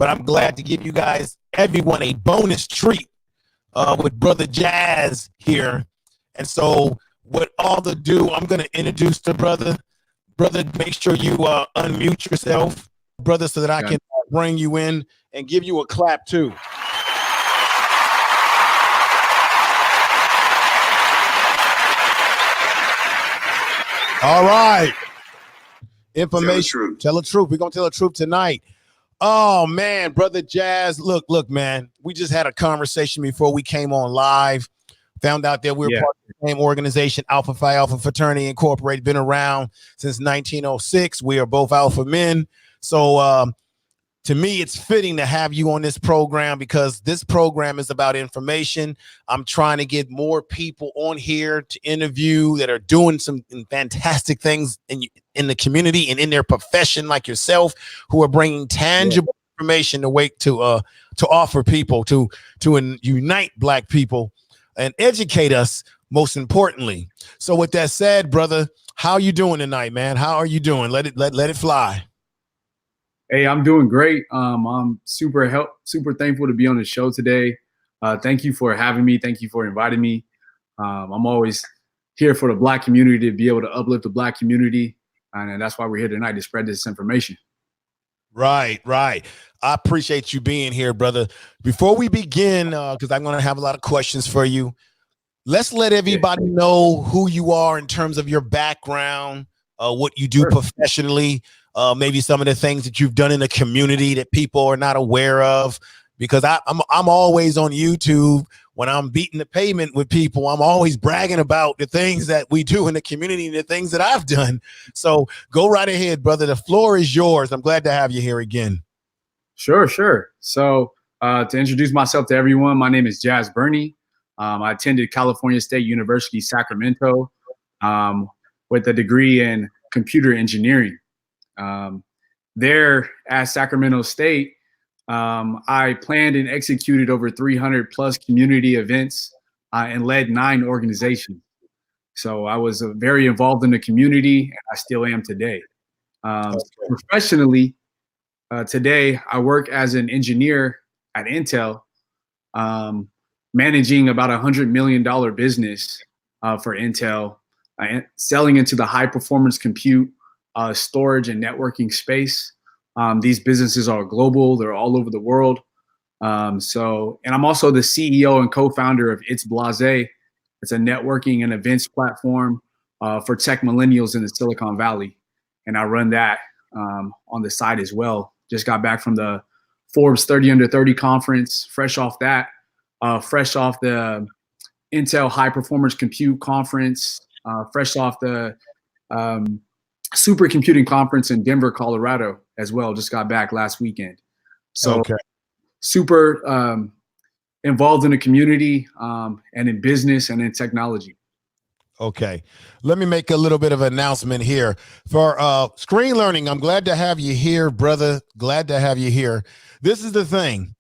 but I'm glad to give you guys, everyone, a bonus treat with Brother Jazz here. And so with all ado, I'm going to introduce the brother. Brother, make sure you unmute yourself, brother, so that I can bring you in and give you a clap too. All right. Information. Tell the truth. We're going to tell the truth tonight. Oh, man, Brother Jazz. Look, man, we just had a conversation before we came on live. Found out that we're part of the same organization, Alpha Phi Alpha Fraternity Incorporated, been around since 1906. We are both alpha men. So to me, it's fitting to have you on this program because this program is about information. I'm trying to get more people on here to interview that are doing some fantastic things in the community and in their profession, like yourself, who are bringing tangible information to offer people, to unite Black people and educate us, most importantly. So with that said, brother, how you doing tonight, man? How are you doing? Let it fly. Hey, I'm doing great. I'm super thankful to be on the show today. Thank you for having me. Thank you for inviting me. I'm always here for the Black community, to be able to uplift the Black community. And that's why we're here tonight, to spread this information. Right. I appreciate you being here, brother. Before we begin, because I'm going to have a lot of questions for you, let's let everybody know who you are in terms of your background, what you do professionally, maybe some of the things that you've done in the community that people are not aware of. Because I'm always on YouTube when I'm beating the pavement with people. I'm always bragging about the things that we do in the community and the things that I've done. So go right ahead, brother. The floor is yours. I'm glad to have you here again. Sure. So to introduce myself to everyone, my name is Jazz Burney. I attended California State University, Sacramento, with a degree in computer engineering. There at Sacramento State, I planned and executed over 300 plus community events and led 9 organizations. So I was very involved in the community, and I still am today. Professionally, today I work as an engineer at Intel, managing about $100 million business for Intel, selling into the high performance compute, storage and networking space. These businesses are global. They're all over the world. And I'm also the CEO and co-founder of It's Blase. It's a networking and events platform for tech millennials in the Silicon Valley. And I run that on the side as well. Just got back from the Forbes 30 Under 30 conference, fresh off that, fresh off the Intel High Performance Compute conference, fresh off the supercomputing conference in Denver, Colorado as well. Just got back last weekend. So super involved in the community and in business and in technology. Okay. Let me make a little bit of an announcement here for Screen Learning. I'm glad to have you here, brother. Glad to have you here. This is the thing.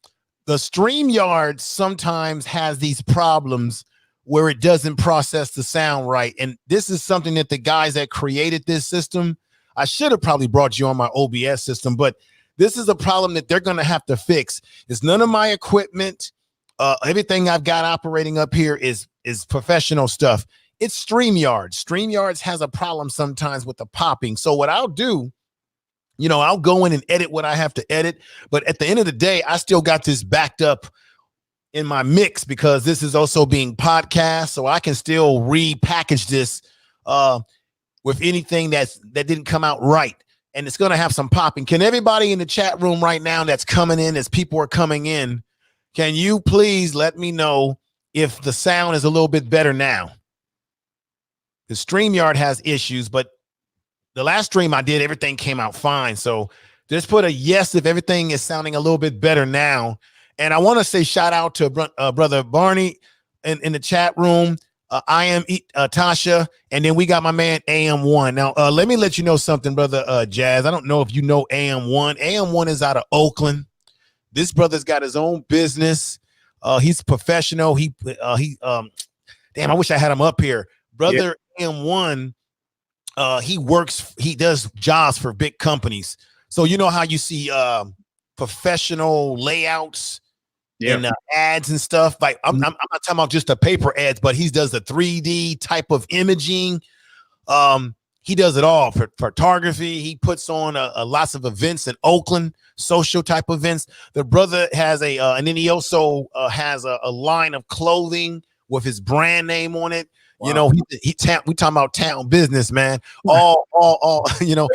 The StreamYard sometimes has these problems where it doesn't process the sound right. And this is something that the guys that created this system, I should have probably brought you on my OBS system, but this is a problem that they're going to have to fix. It's none of my equipment. Everything I've got operating up here is professional stuff. It's StreamYard. StreamYards has a problem sometimes with the popping. So what I'll do, I'll go in and edit what I have to edit. But at the end of the day, I still got this backed up in my mix because this is also being podcast. So I can still repackage this with anything that didn't come out right. And it's going to have some popping. Can everybody in the chat room right now that's coming in, as people are coming in, can you please let me know if the sound is a little bit better now? The StreamYard has issues, but the last stream I did, everything came out fine. So just put a yes if everything is sounding a little bit better now. And I want to say shout out to Brother Barney in the chat room. I am Tasha, and then we got my man AM1. Now, let me let you know something, brother Jazz. I don't know if you know AM1. AM1 is out of Oakland. This brother's got his own business. He's professional. Damn, I wish I had him up here. Brother AM1, he does jobs for big companies. So you know how you see professional layouts Yeah. and ads and stuff. Like I'm not talking about just the paper ads, but he does the 3D type of imaging. He does it all for photography. He puts on lots of events in Oakland, social type events. The brother has and then he also has a line of clothing with his brand name on it. Wow. You know, we talking about town business, man. All, you know.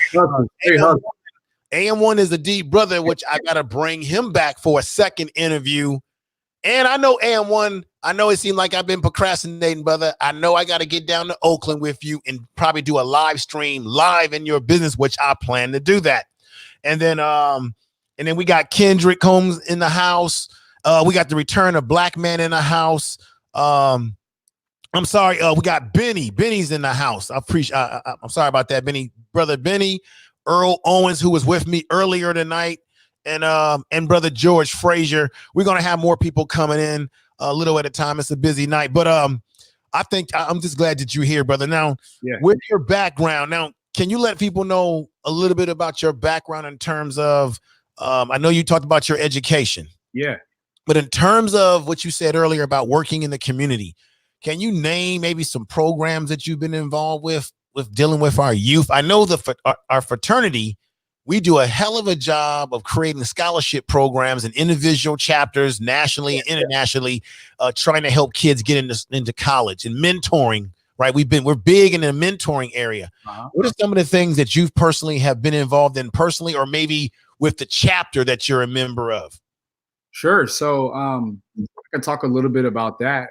AM1 is a deep brother, which I gotta bring him back for a second interview. And I know AM1, I know it seemed like I've been procrastinating, brother. I know I got to get down to Oakland with you and probably do a live stream live in your business, which I plan to do that. And then we got Kendrick Combs in the house. We got the return of Black Man in the house. I'm sorry. We got Benny. Benny's in the house. I'm sorry about that, Benny. Brother Benny, Earl Owens, who was with me earlier tonight. And brother George Frazier. We're gonna have more people coming in a little at a time. It's a busy night, but I think I'm just glad that you're here, brother. Now, with your background, now can you let people know a little bit about your background in terms of? I know you talked about your education, but in terms of what you said earlier about working in the community, can you name maybe some programs that you've been involved with dealing with our youth? I know our fraternity. We do a hell of a job of creating scholarship programs and individual chapters nationally and internationally, trying to help kids get into college and mentoring, right? We're big in the mentoring area. What are some of the things that you personally have been involved in personally, or maybe with the chapter that you're a member of? Sure. So I can talk a little bit about that.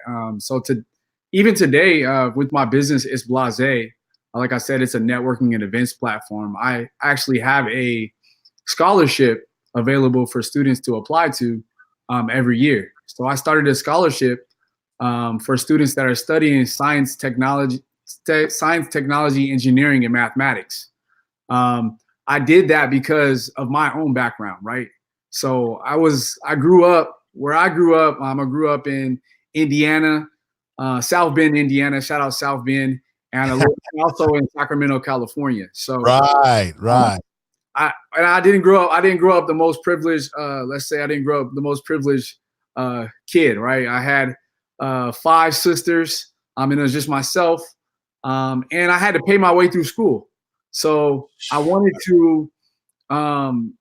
Even today with my business, It's Blase. Like I said, it's a networking and events platform. I actually have a scholarship available for students to apply to every year. So I started a scholarship for students that are studying science, technology, engineering, and mathematics. I did that because of my own background, right? So I grew up where I grew up. I grew up in Indiana, South Bend, Indiana. Shout out South Bend. And also in Sacramento, California. So right. I didn't grow up the most privileged. Let's say I didn't grow up the most privileged kid. Right. I had 5 sisters. And it was just myself. And I had to pay my way through school. So I wanted to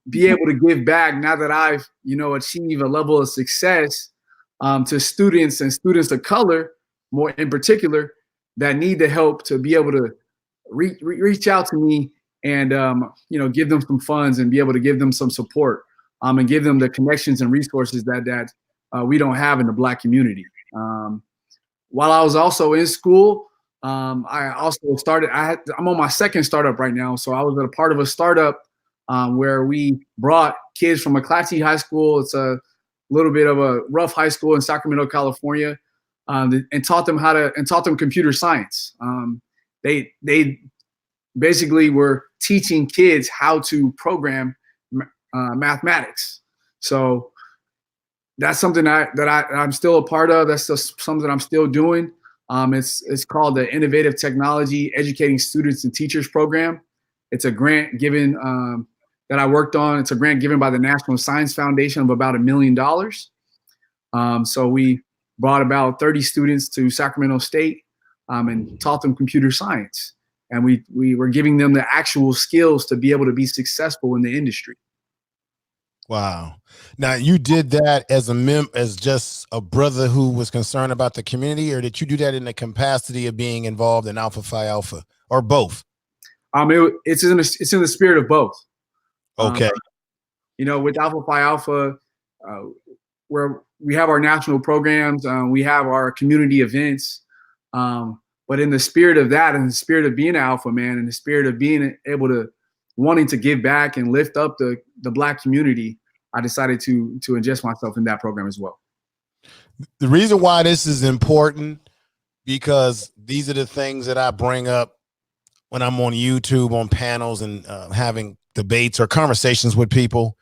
be able to give back now that I've achieved a level of success to students and students of color, more in particular, that need the help to be able to reach out to me and give them some funds and be able to give them some support and give them the connections and resources that we don't have in the Black community. While I was also in school, I also started. I'm on my second startup right now, so I was a part of a startup where we brought kids from McClatchy High School. It's a little bit of a rough high school in Sacramento, California. And taught them computer science. They basically were teaching kids how to program mathematics. So that's something that I'm still a part of. That's just something I'm still doing. It's called the Innovative Technology Educating Students and Teachers Program. It's a grant given that I worked on. It's a grant given by the National Science Foundation of about $1 million. So we brought about 30 students to Sacramento State and taught them computer science. And we were giving them the actual skills to be able to be successful in the industry. Wow. Now you did that as just a brother who was concerned about the community, or did you do that in the capacity of being involved in Alpha Phi Alpha, or both? It's in the spirit of both. Okay. With Alpha Phi Alpha, where we have our national programs, we have our community events, but in the spirit of that, in the spirit of being an alpha man, in the spirit of being able to wanting to give back and lift up the Black community, I decided to ingest myself in that program as well. The reason why this is important, because these are the things that I bring up when I'm on YouTube, on panels, and having debates or conversations with people.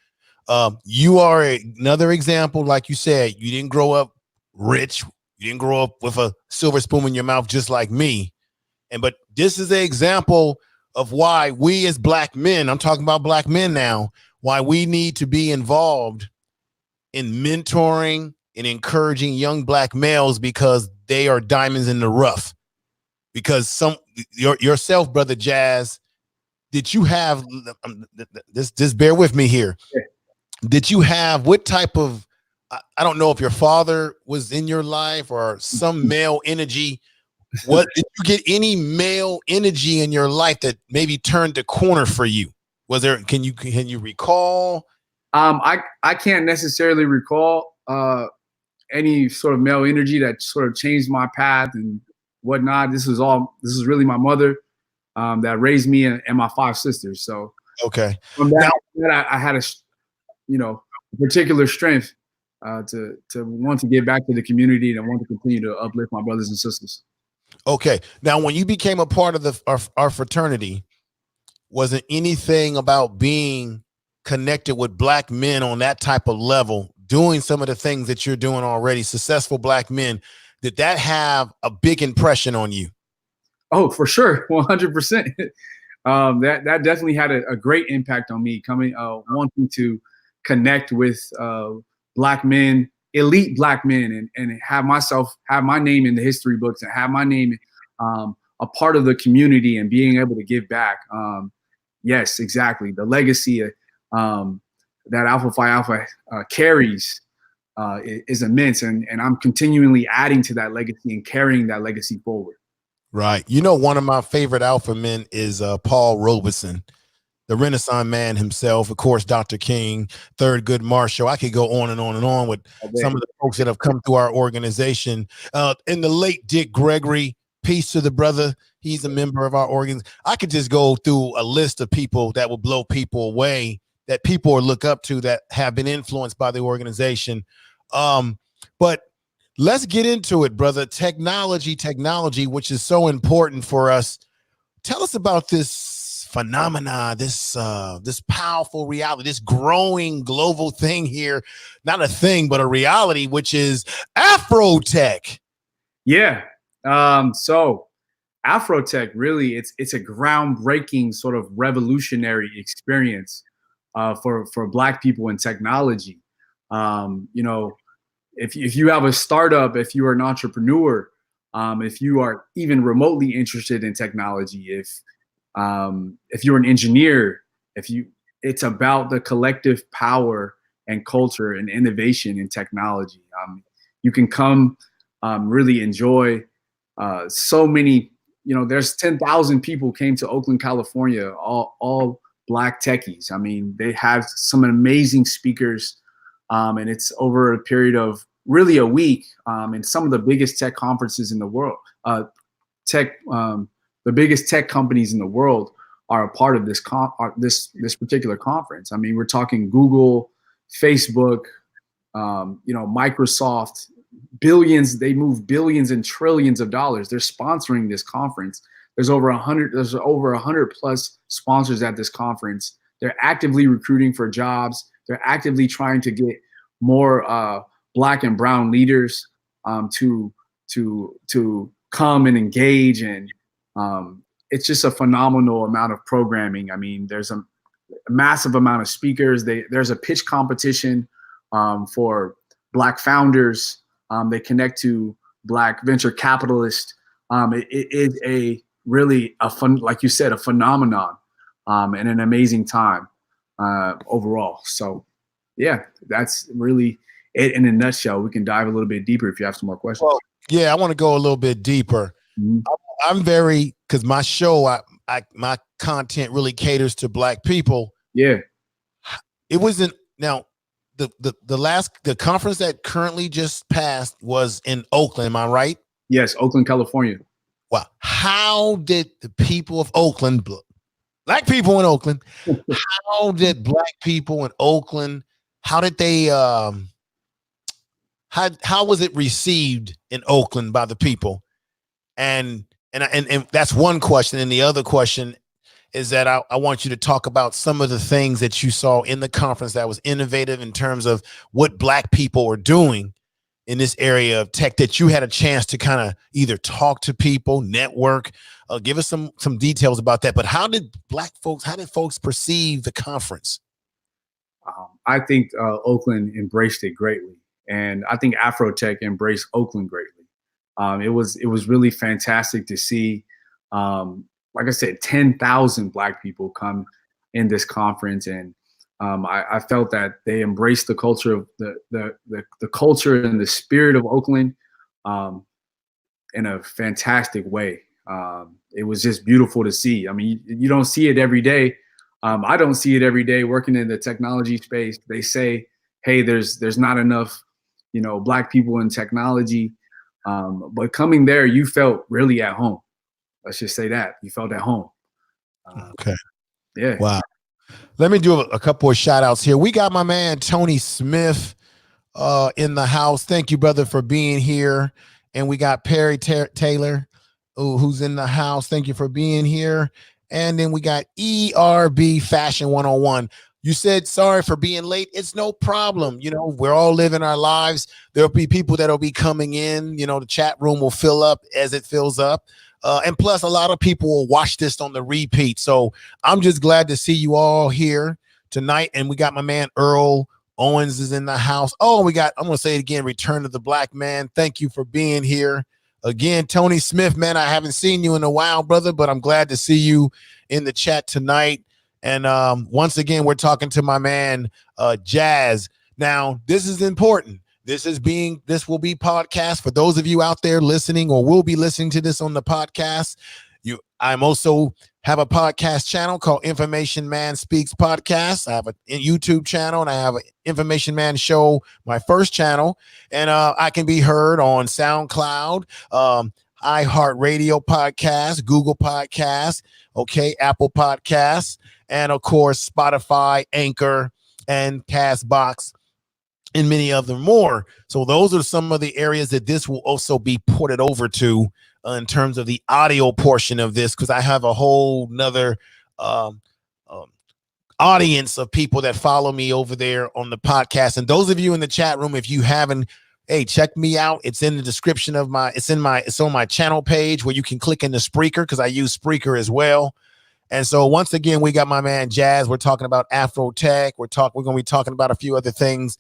You are another example. Like you said, you didn't grow up rich. You didn't grow up with a silver spoon in your mouth, just like me. But this is an example of why we as Black men, I'm talking about Black men now, why we need to be involved in mentoring and encouraging young Black males, because they are diamonds in the rough. Because yourself, brother Jazz, did you have this? Bear with me here. Did you have what type of? I don't know if your father was in your life or some male energy. What did you get any male energy in your life that maybe turned the corner for you? Was there? Can you recall? I can't necessarily recall any sort of male energy that sort of changed my path and whatnot. This is really my mother that raised me and my 5 sisters. So okay, from that I had a particular strength to want to give back to the community and want to continue to uplift my brothers and sisters. Okay, now when you became a part of our fraternity, wasn't anything about being connected with Black men on that type of level, doing some of the things that you're doing already, successful Black men, did that have a big impression on you? Oh, for sure, 100%. That definitely had a great impact on me, wanting to connect with Black men, elite Black men, and have my name in the history books and have my name a part of the community and being able to give back. Yes, exactly. The legacy that Alpha Phi Alpha carries is immense, and I'm continually adding to that legacy and carrying that legacy forward. Right. You know, one of my favorite alpha men is Paul Robeson, the Renaissance man himself. Of course, Dr. King, Thurgood Marshall. I could go on and on and on with some of the folks that have come through our organization. And the late Dick Gregory, peace to the brother. He's a member of our organs. I could just go through a list of people that will blow people away, that people will look up to, that have been influenced by the organization. But let's get into it, brother. Technology, which is so important for us. Tell us about this phenomena, this powerful reality, this growing global thing here. Not a thing, but a reality, which is AfroTech. Yeah. So AfroTech, really, it's a groundbreaking sort of revolutionary experience for Black people in technology. If you have a startup, if you are an entrepreneur, if you are even remotely interested in technology, if you're an engineer, it's about the collective power and culture and innovation in technology. You can come really enjoy so many. There's 10,000 people came to Oakland, California, all Black techies. I mean, they have some amazing speakers. And it's over a period of really a week, and some of the biggest tech conferences in the world, the biggest tech companies in the world are a part of this particular conference. I mean, we're talking Google, Facebook, Microsoft, billions. They move billions and trillions of dollars. They're sponsoring this conference. There's over 100 plus sponsors at this conference. They're actively recruiting for jobs. They're actively trying to get more Black and brown leaders to come and engage, and it's just a phenomenal amount of programming. I mean, there's a massive amount of speakers. There's a pitch competition for Black founders. They connect to Black venture capitalists. It is really like you said, a phenomenon and an amazing time overall. So yeah, that's really it in a nutshell. We can dive a little bit deeper if you have some more questions. Well, yeah, I want to go a little bit deeper. Mm-hmm. I'm because my show, my content really caters to Black people. Yeah. It wasn't now the conference that currently just passed was in Oakland. Am I right? Yes, Oakland, California. Wow. How did the people of Oakland, Black people in Oakland, how did Black people in Oakland, how did they how was it received in Oakland by the people? And that's one question. And the other question is that I want you to talk about some of the things that you saw in the conference that was innovative in terms of what Black people are doing in this area of tech, that you had a chance to kind of either talk to people, network, give us some details about that. But how did folks perceive the conference? I think Oakland embraced it greatly, and I think AfroTech embraced Oakland greatly. It was really fantastic to see, like I said, 10,000 Black people come in this conference, and I felt that they embraced the culture of the culture and the spirit of Oakland um, in a fantastic way. It was just beautiful to see. I mean, you don't see it every day. I don't see it every day working in the technology space. They say, hey, there's not enough, Black people in technology. But coming there, you felt really at home. Let's just say that you felt at home. Okay. Yeah. Wow. Let me do a couple of shout outs here. We got my man Tony Smith in the house. Thank you, brother, for being here. And we got Perry Taylor, who's in the house. Thank you for being here. And then we got ERB Fashion 101. You said sorry for being late. It's no problem. We're all living our lives. There'll be people that'll be coming in. The chat room will fill up as it fills up. And plus, a lot of people will watch this on the repeat. So I'm just glad to see you all here tonight. And we got my man Earl Owens is in the house. Oh, I'm going to say it again, Return of the Black Man. Thank you for being here. Again, Tony Smith, man, I haven't seen you in a while, brother, but I'm glad to see you in the chat tonight. And once again, we're talking to my man, Jazz. Now, this is important. This will be podcast for those of you out there listening or will be listening to this on the podcast. I'm also have a podcast channel called Information Man Speaks Podcast. I have a YouTube channel and I have an Information Man Show, my first channel, and I can be heard on SoundCloud, iHeartRadio Podcast, Google Podcast, Apple Podcasts, and of course Spotify, Anchor, and Castbox, and many of them more. So those are some of the areas that this will also be ported over to in terms of the audio portion of this, because I have a whole nother audience of people that follow me over there on the podcast. And those of you in the chat room, if you haven't, hey, check me out. It's in the description of it's on my channel page where you can click in the Spreaker, because I use Spreaker as well. And so once again, we got my man Jazz. We're talking about AfroTech. We're going to be talking about a few other things.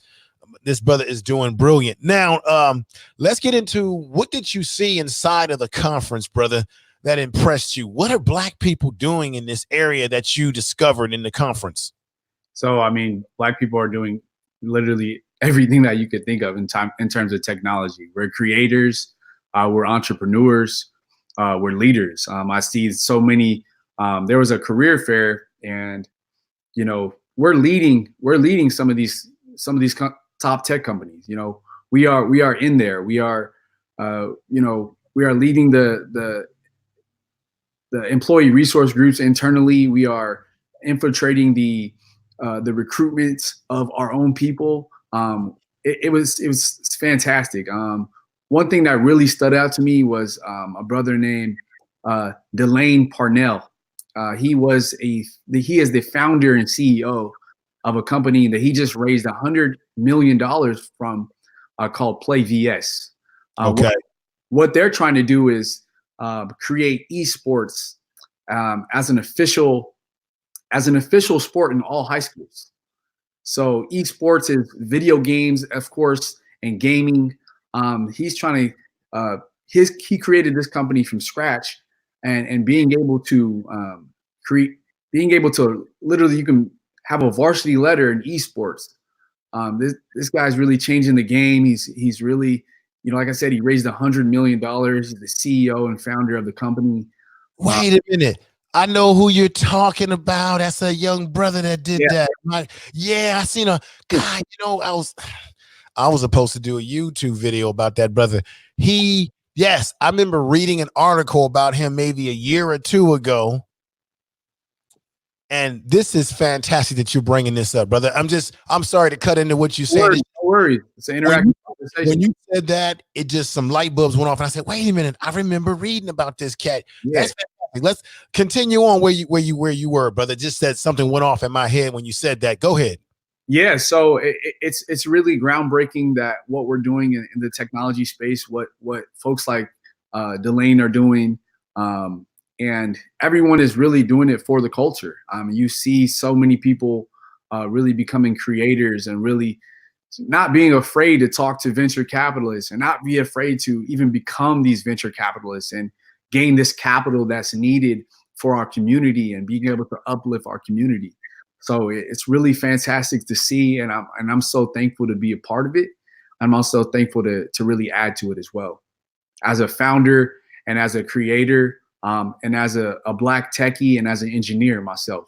This brother is doing brilliant. Now, let's get into what did you see inside of the conference, brother, that impressed you? What are Black people doing in this area that you discovered in the conference? So, I mean, Black people are doing literally everything that you could think of in terms of technology. We're creators, we're entrepreneurs, we're leaders. I see so many. There was a career fair, and we're leading some of these top tech companies. We are in there. We are we are leading the employee resource groups internally. We are infiltrating the recruitment of our own people. It was fantastic. One thing that really stood out to me was a brother named Delane Parnell. He is the founder and CEO of a company that he just raised $100 million from, called Play VS. Okay. What they're trying to do is create esports as an official sport in all high schools. So esports is video games, of course, and gaming. He's trying to he created this company from scratch, and being able to literally, you can have a varsity letter in esports. This guy's really changing the game. He's really, like I said, he raised $100 million. He's the CEO and founder of the company. Wait a minute. I know who you're talking about. That's a young brother that did that. Right? Yeah, I seen a guy, I was supposed to do a YouTube video about that brother. Yes, I remember reading an article about him maybe a year or two ago. And this is fantastic that you're bringing this up, brother. I'm sorry to cut into what you said. No worries. It's an interactive conversation. When you said that, it just, some light bulbs went off, and I said, wait a minute, I remember reading about this cat. Yeah. That's fantastic. Let's continue on where you were, brother. Just said something went off in my head when you said that. Go ahead. Yeah, so it's really groundbreaking that what we're doing in the technology space, what folks like Delane are doing, and everyone is really doing it for the culture. You see so many people really becoming creators, and really not being afraid to talk to venture capitalists, and not be afraid to even become these venture capitalists and gain this capital that's needed for our community and being able to uplift our community. So it's really fantastic to see, and I'm so thankful to be a part of it. I'm also thankful to really add to it as well, as a founder and as a creator, and as a Black techie and as an engineer myself.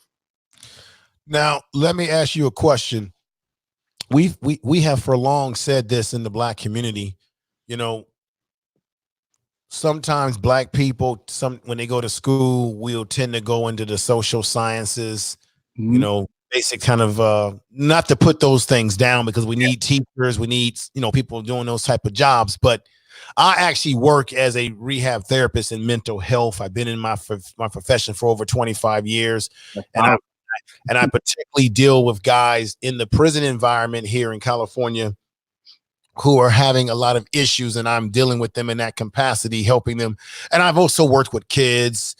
Now, let me ask you a question. We have for long said this in the Black community. You know, sometimes Black people, when they go to school, will tend to go into the social sciences, you Mhm. know, basic kind of not to put those things down, because we need teachers, we need, you know, people doing those type of jobs. But I actually work as a rehab therapist in mental health. I've been in my profession for over 25 years, That's and powerful. I particularly deal with guys in the prison environment here in California who are having a lot of issues, and I'm dealing with them in that capacity, helping them. And I've also worked with kids,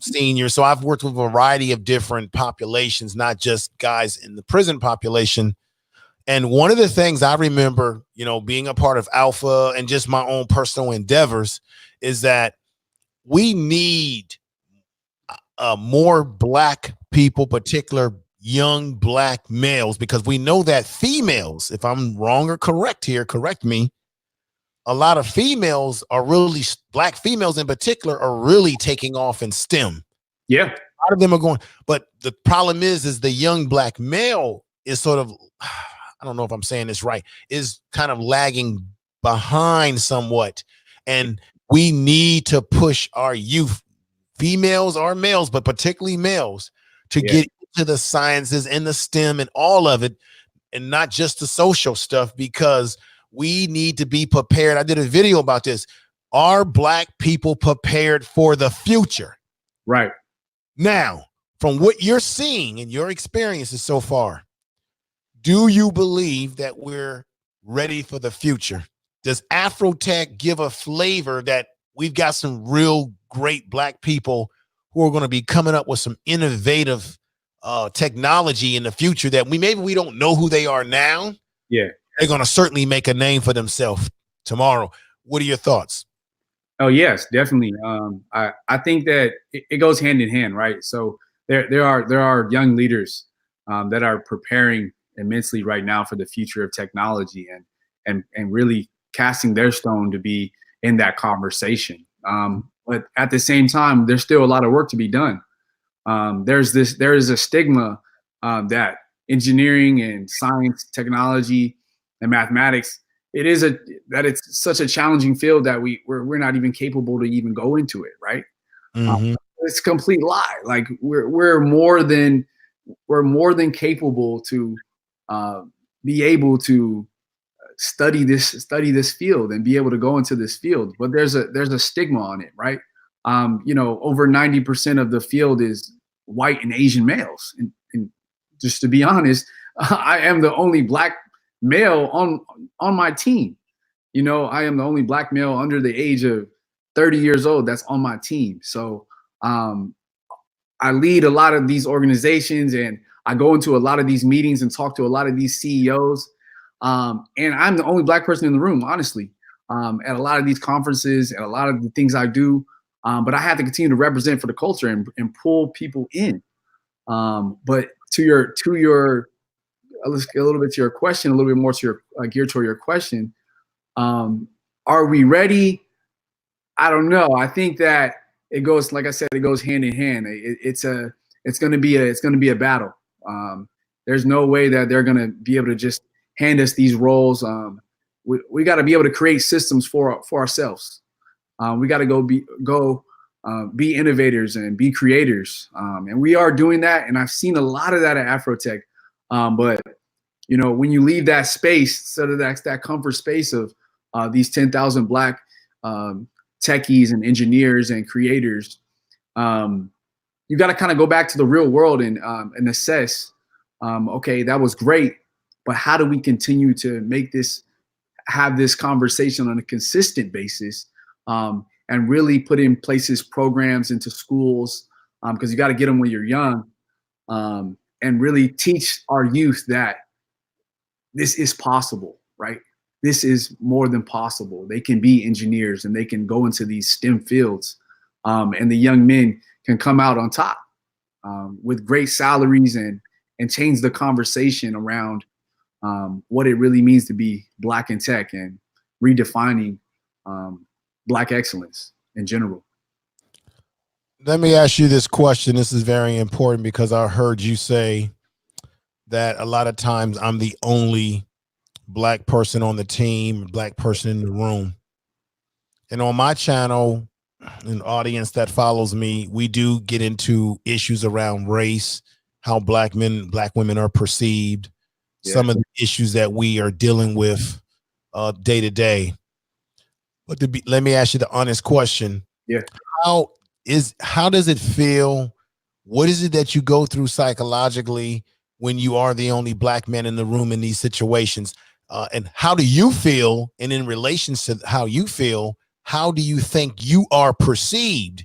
seniors. So I've worked with a variety of different populations, not just guys in the prison population. And one of the things I remember, you know, being a part of Alpha and just my own personal endeavors, is that we need more Black people, particular young Black males, because we know that females, if I'm wrong or correct here, correct me, a lot of females are really, Black females in particular, are really taking off in STEM. Yeah. A lot of them are going, but the problem is the young Black male is sort of, I don't know if I'm saying this right, is kind of lagging behind somewhat. And we need to push our youth, females or males, but particularly males, to Yeah. get into the sciences and the STEM and all of it, and not just the social stuff, because we need to be prepared. I did a video about this. Are Black people prepared for the future? Right. Now, from what you're seeing and your experiences so far, do you believe that we're ready for the future? Does AfroTech give a flavor that we've got some real great Black people who are going to be coming up with some innovative technology in the future that maybe we don't know who they are now? Yeah. They're going to certainly make a name for themselves tomorrow. What are your thoughts? Oh yes, definitely. I think that it goes hand in hand, right? So there are young leaders that are preparing immensely right now for the future of technology, and really casting their stone to be in that conversation. But at the same time, there's still a lot of work to be done. There is a stigma that engineering and science, technology, and mathematics, it's such a challenging field that we're not even capable to even go into it, right? Mm-hmm. It's a complete lie. Like we're more than capable to uh, be able to study this field and be able to go into this field. But there's a stigma on it, right? Over 90% of the field is white and Asian males, and just to be honest, I am the only Black male on my team. I am the only Black male under the age of 30 years old that's on my team. So I lead a lot of these organizations, and I go into a lot of these meetings and talk to a lot of these CEOs. And I'm the only Black person in the room, honestly, at a lot of these conferences and a lot of the things I do. But I have to continue to represent for the culture and pull people in. But to your let's get a little bit to your question, a little bit more to your geared toward your question. Are we ready? I don't know. I think that it goes, like I said, it goes hand in hand. It's going to be a battle. There's no way that they're going to be able to just hand us these roles. We got to be able to create systems for ourselves. We got to be innovators and be creators, and we are doing that. And I've seen a lot of that at AfroTech. But when you leave that space, sort of that comfort space of these 10,000 Black techies and engineers and creators, you got to kind of go back to the real world and assess. Okay, that was great, but how do we continue to have this conversation on a consistent basis, and really put in places programs into schools, because you got to get them when you're young, and really teach our youth that this is possible, right? This is more than possible. They can be engineers and they can go into these STEM fields, and the young men can come out on top with great salaries and change the conversation around what it really means to be Black in tech and redefining Black excellence in general. Let me ask you this question. This is very important because I heard you say that a lot of times I'm the only Black person on the team, Black person in the room. And on my channel, an audience that follows me, we do get into issues around race, how Black men, Black women are perceived, some of the issues that we are dealing with day to day. But let me ask you the honest question. Yeah. How does it feel? What is it that you go through psychologically when you are the only Black man in the room in these situations? And how do you feel? And in relation to how you feel, how do you think you are perceived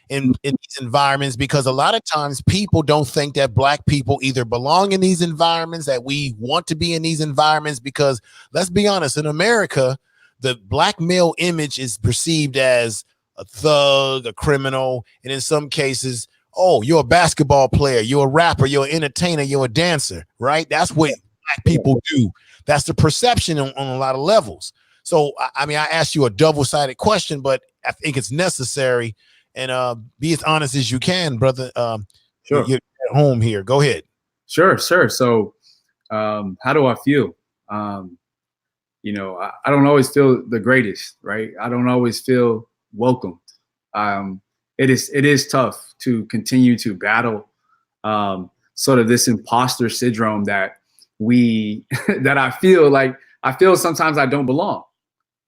in these environments? Because a lot of times people don't think that Black people either belong in these environments, that we want to be in these environments, because let's be honest, in America, the Black male image is perceived as a thug, a criminal, and in some cases, oh, you're a basketball player, you're a rapper, you're an entertainer, you're a dancer, right? That's what Black people do. That's the perception on a lot of levels. So, I mean, I asked you a double-sided question, but I think it's necessary. And be as honest as you can, brother. Sure. You're at home here. Go ahead. Sure. So how do I feel? You know, I don't always feel the greatest, right? I don't always feel welcomed. It is tough to continue to battle sort of this imposter syndrome that that I feel sometimes I don't belong.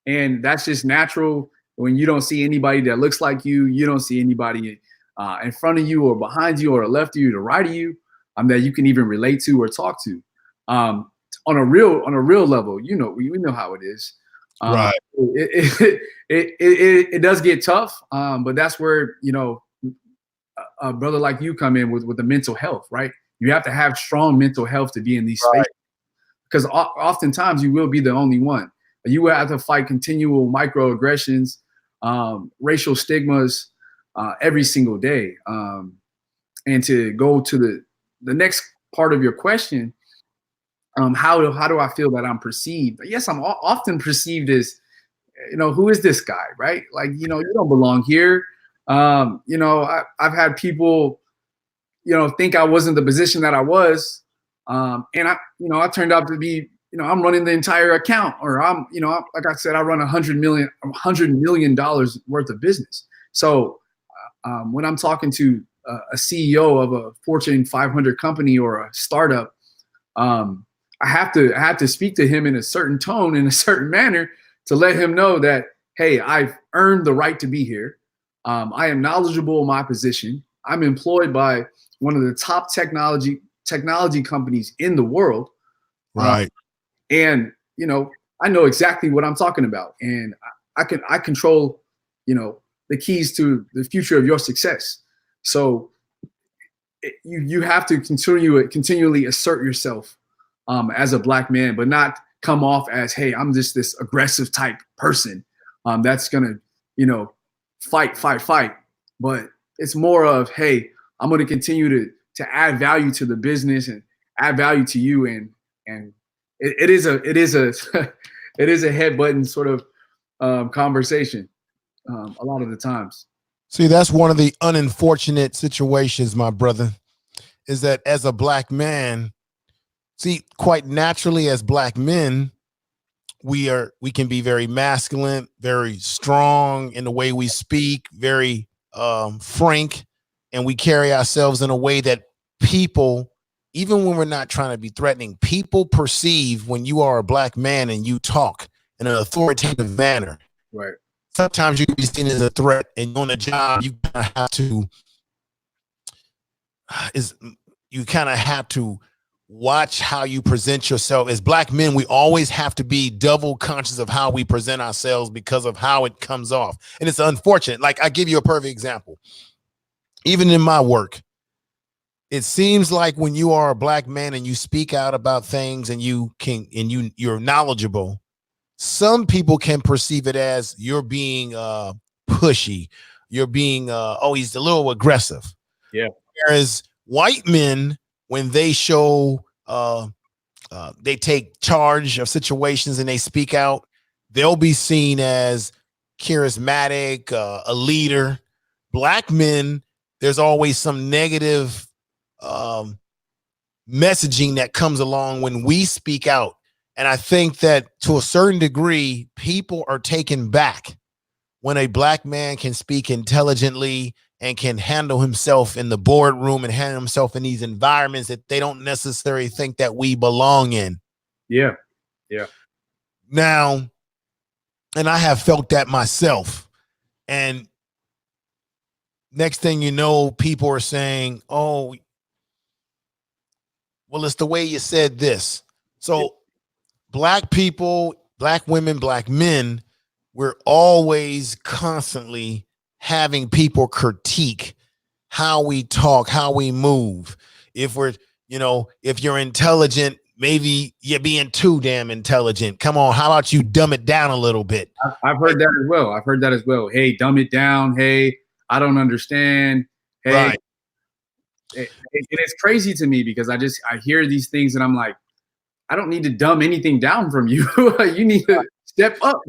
And that's just natural when you don't see anybody that looks like you. You don't see anybody in front of you or behind you or left of you, to right of you, that you can even relate to or talk to. On a real level, you know, we know how it is. Right. It does get tough, but that's where, you know, a brother like you come in with the mental health, right? You have to have strong mental health to be in these spaces, because oftentimes you will be the only one. You will have to fight continual microaggressions, racial stigmas every single day. And to go to the next part of your question, how do I feel that I'm perceived? Yes, I'm often perceived as, you know, who is this guy, right? Like, you know, you don't belong here. You know, I've had people, you know, think I wasn't the position that I was. And I turned out to be, you know, I'm running the entire account, or I'm, you know, like I said, I run $100 million worth of business. So when I'm talking to a CEO of a Fortune 500 company or a startup, I have to speak to him in a certain tone, in a certain manner, to let him know that, hey, I've earned the right to be here. I am knowledgeable in my position. I'm employed by one of the top technology companies in the world. Right. And, you know, I know exactly what I'm talking about. And I control, you know, the keys to the future of your success. So you have to continually assert yourself as a Black man, but not come off as, hey, I'm just this aggressive type person that's gonna, you know, fight. But it's more of, hey, I'm gonna continue to add value to the business and add value to you, and it is a it is a head button sort of conversation a lot of the times. See, that's one of the unfortunate situations, my brother, is that as a Black man, see, quite naturally as Black men, we can be very masculine, very strong in the way we speak, very frank, and we carry ourselves in a way that people, even when we're not trying to be threatening, people perceive when you are a Black man and you talk in an authoritative manner. Right. Sometimes you can be seen as a threat, and on the job, you kind of have to watch how you present yourself. As Black men, we always have to be double conscious of how we present ourselves because of how it comes off. And it's unfortunate. Like, I give you a perfect example. Even in my work, it seems like when you are a black man and you speak out about things and you're knowledgeable, some people can perceive it as you're being pushy, you're being oh, he's a little aggressive. Yeah. Whereas white men, when they show they take charge of situations and they speak out, they'll be seen as charismatic, a leader. Black men, there's always some negative um, messaging that comes along when we speak out. And I think that to a certain degree, people are taken back when a black man can speak intelligently and can handle himself in the boardroom and handle himself in these environments that they don't necessarily think that we belong in. Yeah. Yeah. Now, and I have felt that myself. And next thing you know, people are saying, oh, well, it's the way you said this. So black people, black women, black men, we're always constantly having people critique how we talk, how we move. If we're, if you're intelligent, maybe you're being too damn intelligent. Come on, how about you dumb it down a little bit? I've heard that as well. I've heard that as well. Hey, dumb it down. Hey, I don't understand. Hey, Right. It's crazy to me because I hear these things and I'm like, I don't need to dumb anything down from you. You need to step up.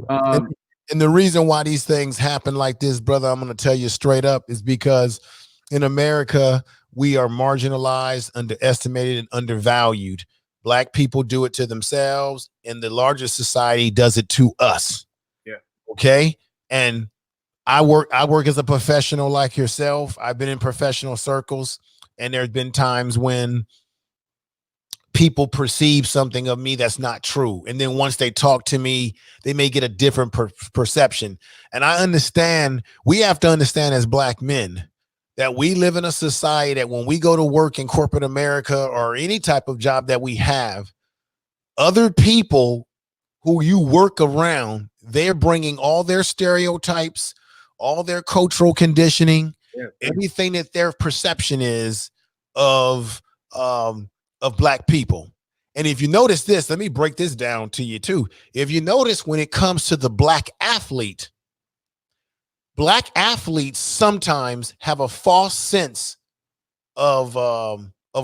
And the reason why these things happen like this, brother, I'm going to tell you straight up, is because in America, we are marginalized, underestimated, and undervalued. Black people do it to themselves, and the larger society does it to us. Yeah. Okay. And I work as a professional like yourself. I've been in professional circles, and there's been times when people perceive something of me that's not true. And then once they talk to me, they may get a different perception. And I understand, we have to understand as black men that we live in a society that when we go to work in corporate America or any type of job that we have, other people who you work around, they're bringing all their stereotypes, all their cultural conditioning, everything that their perception is of black people. And if you notice this, let me break this down to you too. If you notice, when it comes to the black athletes sometimes have a false sense of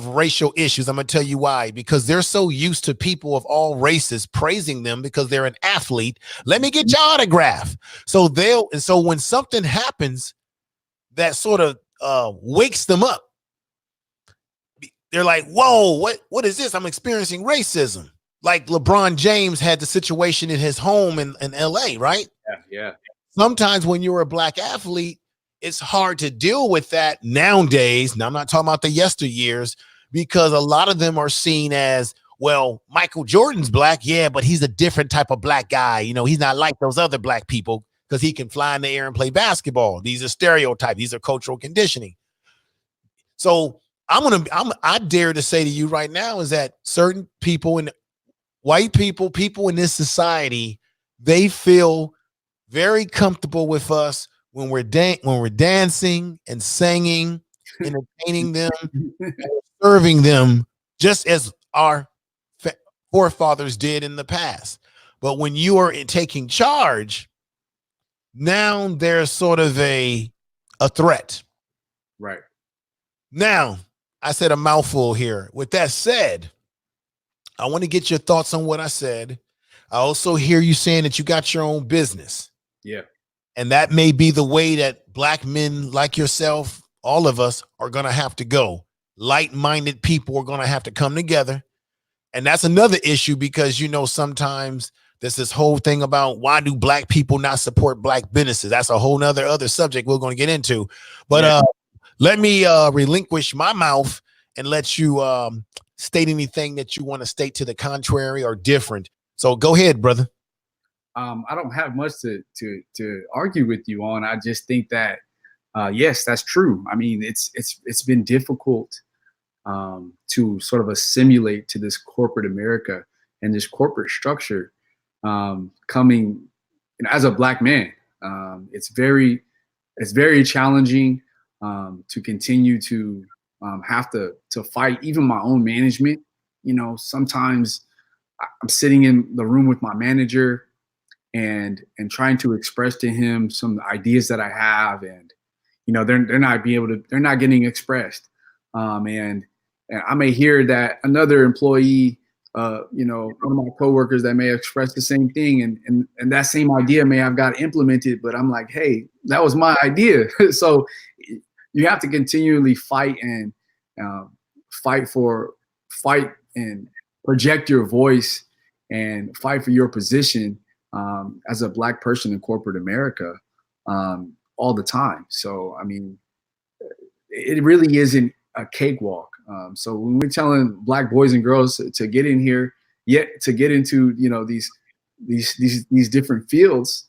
racial issues. I'm gonna tell you why. Because they're so used to people of all races praising them because they're an athlete. Let me get your autograph. So when something happens that sort of wakes them up, they're like, whoa, what is this? I'm experiencing racism. Like LeBron James had the situation in his home in LA, right? Yeah. Sometimes when you're a black athlete, it's hard to deal with that nowadays. Now, I'm not talking about the yesteryears, because a lot of them are seen as, well, Michael Jordan's black. Yeah, but he's a different type of black guy. He's not like those other black people because he can fly in the air and play basketball. These are stereotypes. These are cultural conditioning. So I dare to say to you right now is that certain people, and white people in this society, they feel very comfortable with us when we're dancing and singing, entertaining them, and serving them, just as our forefathers did in the past. But when you are taking charge, now there's sort of a threat. Right. Now, I said a mouthful here. With that said, I want to get your thoughts on what I said. I also hear you saying that you got your own business. Yeah. And that may be the way that black men like yourself, all of us, are going to have to go. Light-minded people are going to have to come together. And that's another issue because, sometimes there's this whole thing about why do black people not support black businesses? That's a whole nother other subject we're going to get into. But let me relinquish my mouth and let you state anything that you want to state to the contrary or different. So go ahead, brother. I don't have much to argue with you on. I just think that yes, that's true. I mean, it's been difficult to sort of assimilate to this corporate America and this corporate structure coming as a black man. It's very challenging to continue to have to fight even my own management. You know, sometimes I'm sitting in the room with my manager and trying to express to him some ideas that I have, and you know, they're not getting expressed. And I may hear that another employee, you know, one of my coworkers that may express the same thing, and that same idea may have got implemented, but I'm like, hey, that was my idea. So you have to continually fight and fight and project your voice and fight for your position as a Black person in corporate America all the time. So, I mean, it really isn't a cakewalk. So when we're telling Black boys and girls to get in here, yet to get into, you know, these different fields,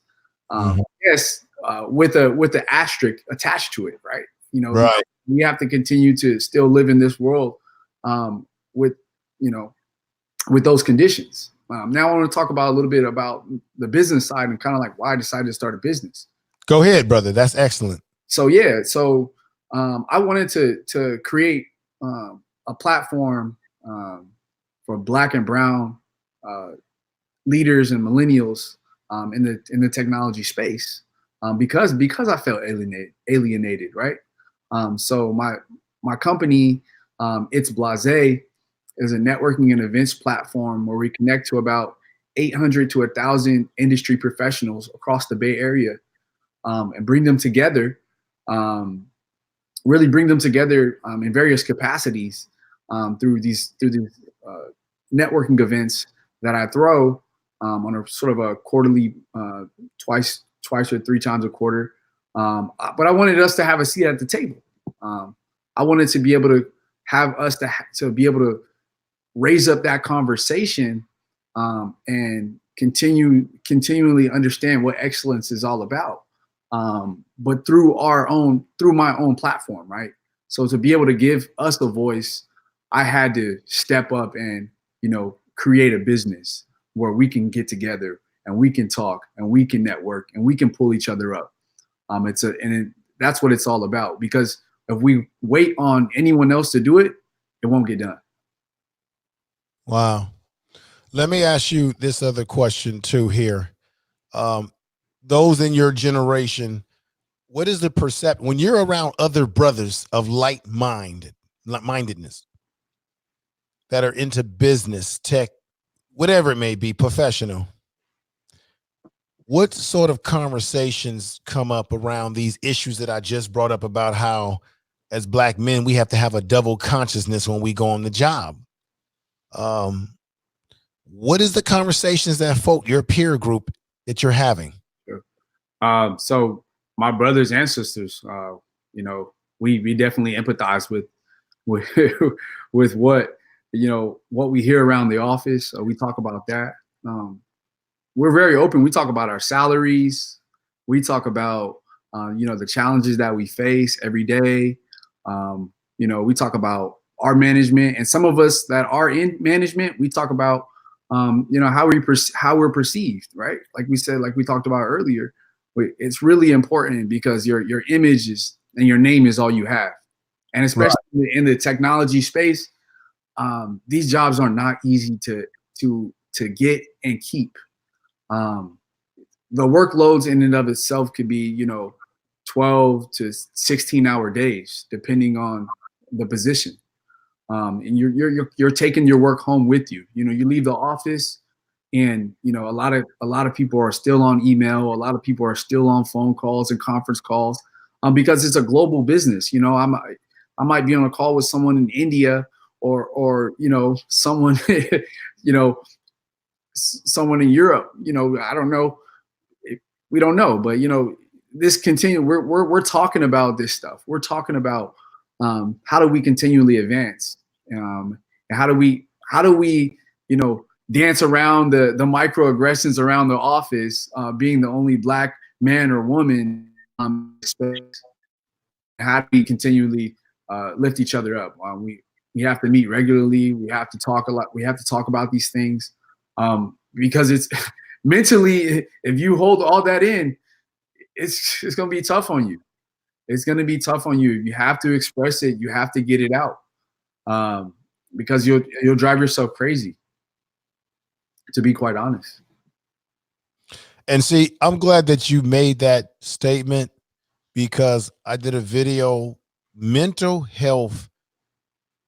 yes, with the asterisk attached to it, right? You know, Right. we have to continue to still live in this world with, you know, with those conditions. Now I want to talk about a little bit about the business side and kind of like why I decided to start a business. Go ahead, brother. That's excellent. So yeah, so I wanted to create a platform for Black and brown leaders and millennials in the technology space because I felt alienated, right? So my company, It's Blase, is a networking and events platform where we connect to about 800 to 1,000 industry professionals across the Bay Area and bring them together, really bring them together in various capacities through these networking events that I throw on a sort of a quarterly, twice or three times a quarter. But I wanted us to have a seat at the table. I wanted to be able to have us to be able to raise up that conversation and continually understand what excellence is all about. But through my own platform, right? So to be able to give us a voice, I had to step up and, you know, create a business where we can get together and we can talk and we can network and we can pull each other up. That's what it's all about, because if we wait on anyone else to do it, it won't get done. Wow. Let me ask you this other question too here. Those in your generation, what is the perception when you're around other brothers of mindedness that are into business, tech, whatever it may be, professional? What sort of conversations come up around these issues that I just brought up about how as Black men, we have to have a double consciousness when we go on the job? What is the conversations that your peer group that you're having? So my brothers and sisters, you know, we definitely empathize with what, you know, what we hear around the office. We talk about that. We're very open. We talk about our salaries. We talk about, you know, the challenges that we face every day. You know, we talk about our management, and some of us that are in management, we talk about, you know, how we're perceived, right? Like we said, like we talked about earlier, it's really important because your image is and your name is all you have, and especially in the technology space, these jobs are not easy to get and keep. The workloads in and of itself could be, you know, 12 to 16-hour days, depending on the position. And you're taking your work home with you. You know, you leave the office, and you know, a lot of people are still on email. A lot of people are still on phone calls and conference calls, because it's a global business. You know, I might be on a call with someone in India or you know, someone you know, someone in Europe. You know, I don't know. We don't know, but you know, we're talking about this stuff. We're talking about how do we continually advance, and how do we you know, dance around the microaggressions around the office, being the only Black man or woman space. How do we continually lift each other up? We have to meet regularly. We have to talk a lot. We have to talk about these things because it's mentally, if you hold all that in, it's going to be tough on you. It's going to be tough on you. You have to express it. You have to get it out, because you'll drive yourself crazy, to be quite honest. And see, I'm glad that you made that statement, because I did a video. Mental health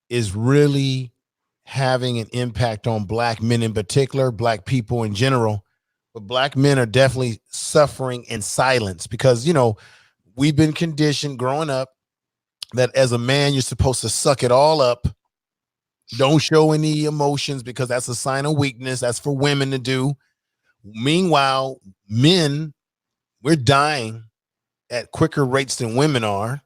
is really having an impact on Black men in particular, Black people in general. But Black men are definitely suffering in silence because, you know, we've been conditioned growing up that as a man, you're supposed to suck it all up. Don't show any emotions because that's a sign of weakness. That's for women to do. Meanwhile, men, we're dying at quicker rates than women are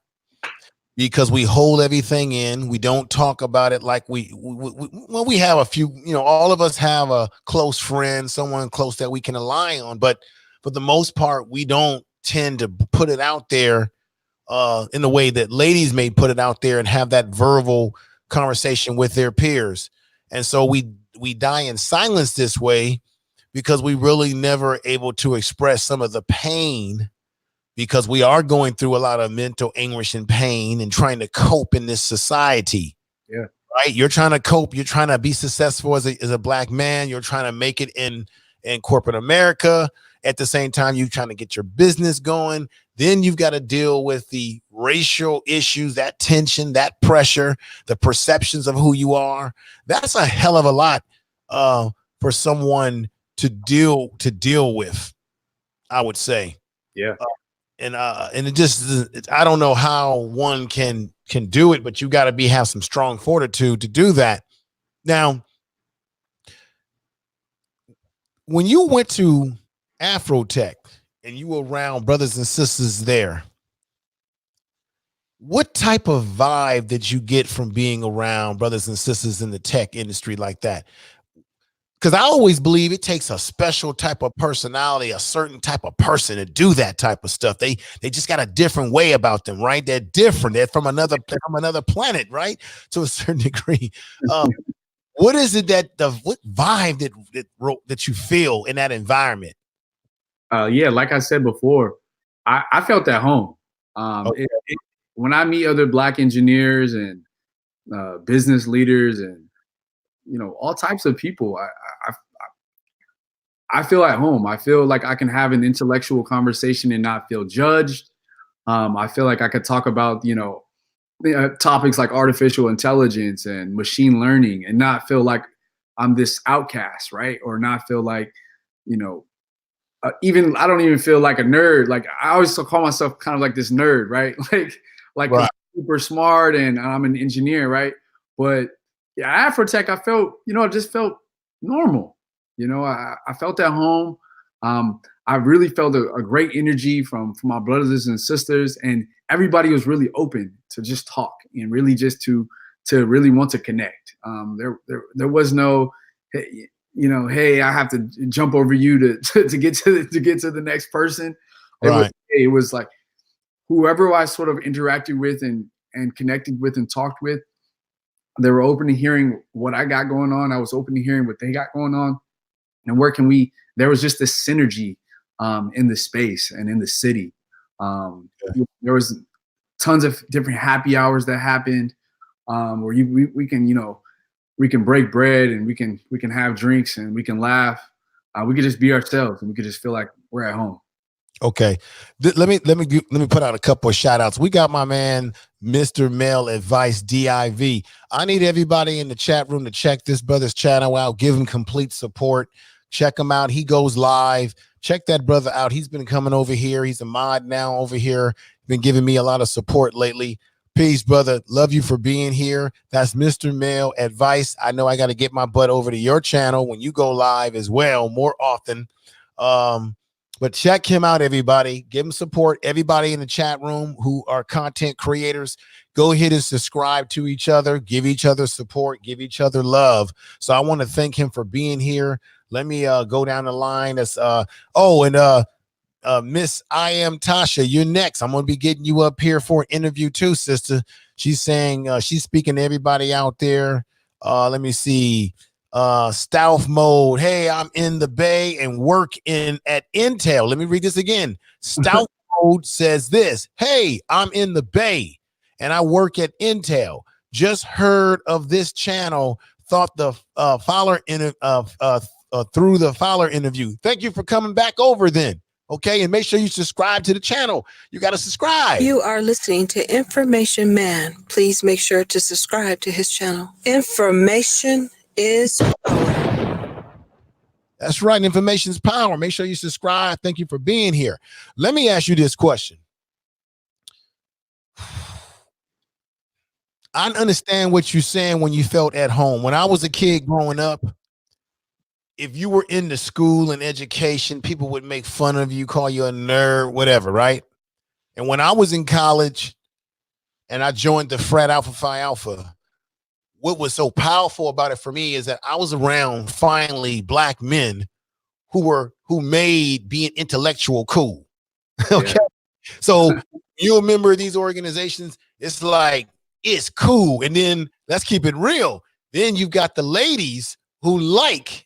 because we hold everything in. We don't talk about it like well, we have a few, you know, all of us have a close friend, someone close that we can rely on. But for the most part, we don't tend to put it out there in the way that ladies may put it out there and have that verbal conversation with their peers. And so we die in silence this way because we really never able to express some of the pain, because we are going through a lot of mental anguish and pain and trying to cope in this society. Yeah. Right. You're trying to cope. You're trying to be successful as a Black man. You're trying to make it in corporate America. At the same time, you're trying to get your business going. Then you've got to deal with the racial issues, that tension, that pressure, the perceptions of who you are. That's a hell of a lot for someone to deal with, I would say. Yeah. And it just, I don't know how one can do it, but you got to have some strong fortitude to do that. Now, when you went to AfroTech and you were around brothers and sisters there, what type of vibe did you get from being around brothers and sisters in the tech industry like that? Because I always believe it takes a special type of personality, a certain type of person to do that type of stuff. They just got a different way about them, right? They're different. They're from another planet, right? To a certain degree. What is it what vibe that you feel in that environment? Yeah, like I said before, I felt at home. Okay. When I meet other Black engineers and business leaders and, you know, all types of people, I feel at home. I feel like I can have an intellectual conversation and not feel judged. I feel like I could talk about, you know, topics like artificial intelligence and machine learning and not feel like I'm this outcast, right? Or not feel like, you know, even I don't even feel like a nerd. Like I always call myself kind of like this nerd, right? like right. super smart and I'm an engineer, right? But yeah, Afrotech, I felt, you know, it just felt normal. You know, I felt at home. I really felt a great energy from my brothers and sisters, and everybody was really open to just talk and really just to really want to connect. There was no, you know, hey, I have to jump over you to get to the next person. Right. It was like whoever I sort of interacted with and connected with and talked with, they were open to hearing what I got going on. I was open to hearing what they got going on. And where can we, there was just this synergy in the space and in the city. There was tons of different happy hours that happened where we can, you know, we can break bread and we can have drinks and we can laugh. We could just be ourselves and we could just feel like we're at home. Okay. Let me put out a couple of shout outs. We got my man, Mr. Male Advice DIV. I need everybody in the chat room to check this brother's channel out, give him complete support. Check him out. He goes live. Check that brother out. He's been coming over here. He's a mod now over here. Been giving me a lot of support lately. Peace, brother. Love you for being here. That's Mr. Male Advice. I know I got to get my butt over to your channel when you go live as well more often. But check him out, everybody. Give him support. Everybody in the chat room who are content creators, go ahead and subscribe to each other. Give each other support. Give each other love. So I want to thank him for being here. Let me go down the line. That's Miss I Am Tasha, you're next. I'm going to be getting you up here for an interview too, sister. She's saying she's speaking to everybody out there. Let me see. Stealth mode. Hey, I'm in the Bay and work at Intel. Let me read this again. Stealth code says this. Hey, I'm in the Bay and I work at Intel. Just heard of this channel. Thought the through the Fowler interview. Thank you for coming back over then. Okay, and make sure you subscribe to the channel. You got to subscribe. You are listening to Information Man. Please make sure to subscribe to his channel. Information is power. That's right. Information is power. Make sure you subscribe. Thank you for being here. Let me ask you this question. I understand what you're saying when you felt at home. When I was a kid growing up, if you were into school and education, people would make fun of you, call you a nerd, whatever, right? And when I was in college and I joined the frat Alpha Phi Alpha, what was so powerful about it for me is that I was around finally black men who made being intellectual cool. Okay. Yeah. So you remember these organizations, it's like, it's cool. And then let's keep it real. Then you've got the ladies who like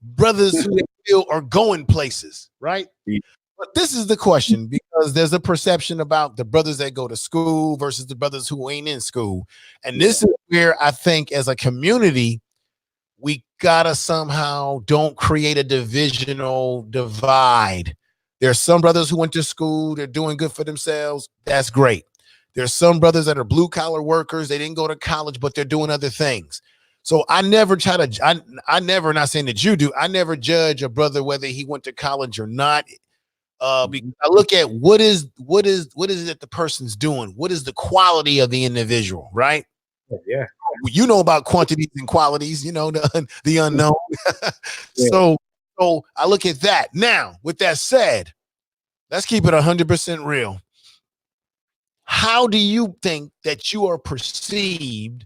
brothers who they feel are going places, right? Yeah. But this is the question, because there's a perception about the brothers that go to school versus the brothers who ain't in school. And this is where I think as a community, we gotta somehow don't create a divisional divide. There's some brothers who went to school, they're doing good for themselves. That's great. There's some brothers that are blue collar workers. They didn't go to college, but they're doing other things. So I never try to, I never, not saying that you do, I never judge a brother whether he went to college or not. Because I look at what is it that the person's doing? What is the quality of the individual, right? Yeah. You know about quantities and qualities, you know, the unknown. Yeah. So I look at that. Now, with that said, let's keep it 100% real. How do you think that you are perceived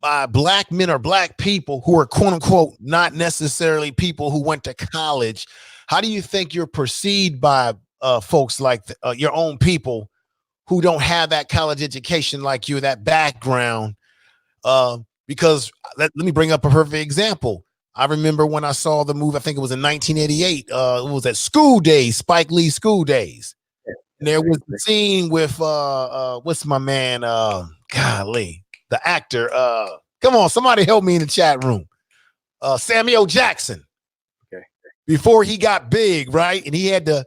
by black men or black people who are quote unquote not necessarily people who went to college? How do you think you're perceived by folks like your own people who don't have that college education like you, that background? Because let me bring up a perfect example. I remember when I saw the movie, I think it was in 1988. It was at School Days, Spike Lee School Days. And there was a scene with what's my man? Golly, the actor. Come on, somebody help me in the chat room. Samuel Jackson. Okay. Before he got big, right? And he had the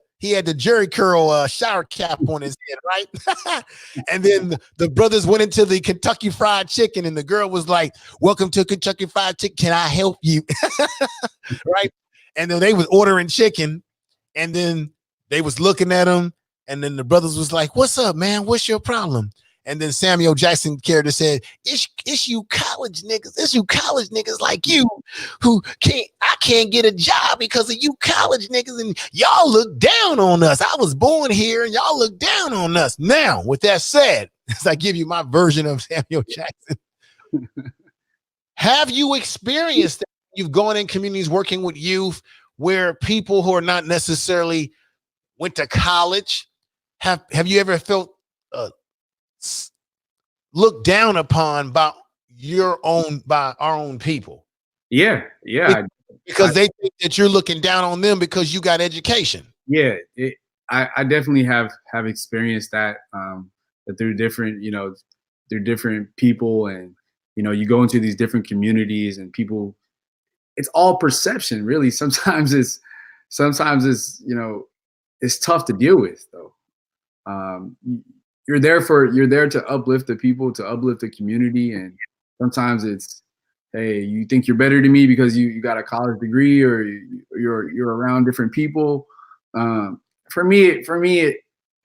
Jerry curl shower cap on his head, right? And then the brothers went into the Kentucky Fried Chicken, and the girl was like, "Welcome to Kentucky Fried Chicken. Can I help you?" Right? And then they was ordering chicken, and then they was looking at him, and then the brothers was like, "What's up, man? What's your problem?" And then Samuel Jackson character said, it's you college niggas. It's you college niggas like you who I can't get a job because of you college niggas. And y'all look down on us. I was born here and y'all look down on us. Now, with that said, as I give you my version of Samuel Jackson, have you experienced that? You've gone in communities working with youth where people who are not necessarily went to college, have you ever felt looked down upon by our own people? Yeah. Because they think that you're looking down on them because you got education. Yeah, I definitely have experienced that. That they're different, they're different people, and you go into these different communities, and people, it's all perception, really. Sometimes it's it's tough to deal with, though. You're there to uplift the people, to uplift the community. And sometimes it's, hey, you think you're better than me because you got a college degree, or you're around different people. For me,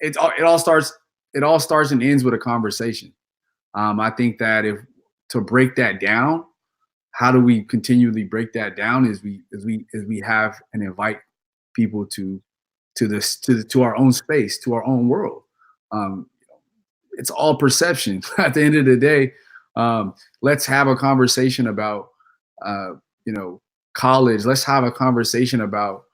it all starts and ends with a conversation. I think that to break that down, how do we continually break that down is we have and invite people to our own space, to our own world. It's all perception. At the end of the day, let's have a conversation about, college. Let's have a conversation about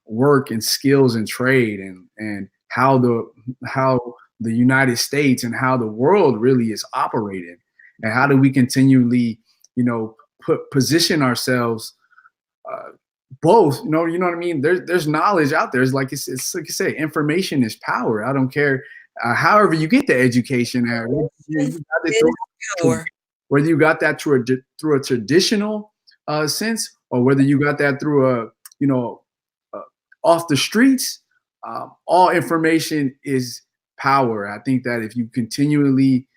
work and skills and trade, and how the United States and how the world really is operating, and how do we continually, position ourselves both. You know what I mean. There's knowledge out there. It's like like you say, information is power. I don't care however you get the education. Whether you got that through a traditional sense, or whether you got that through a off the streets. All information is power. I think that if you continually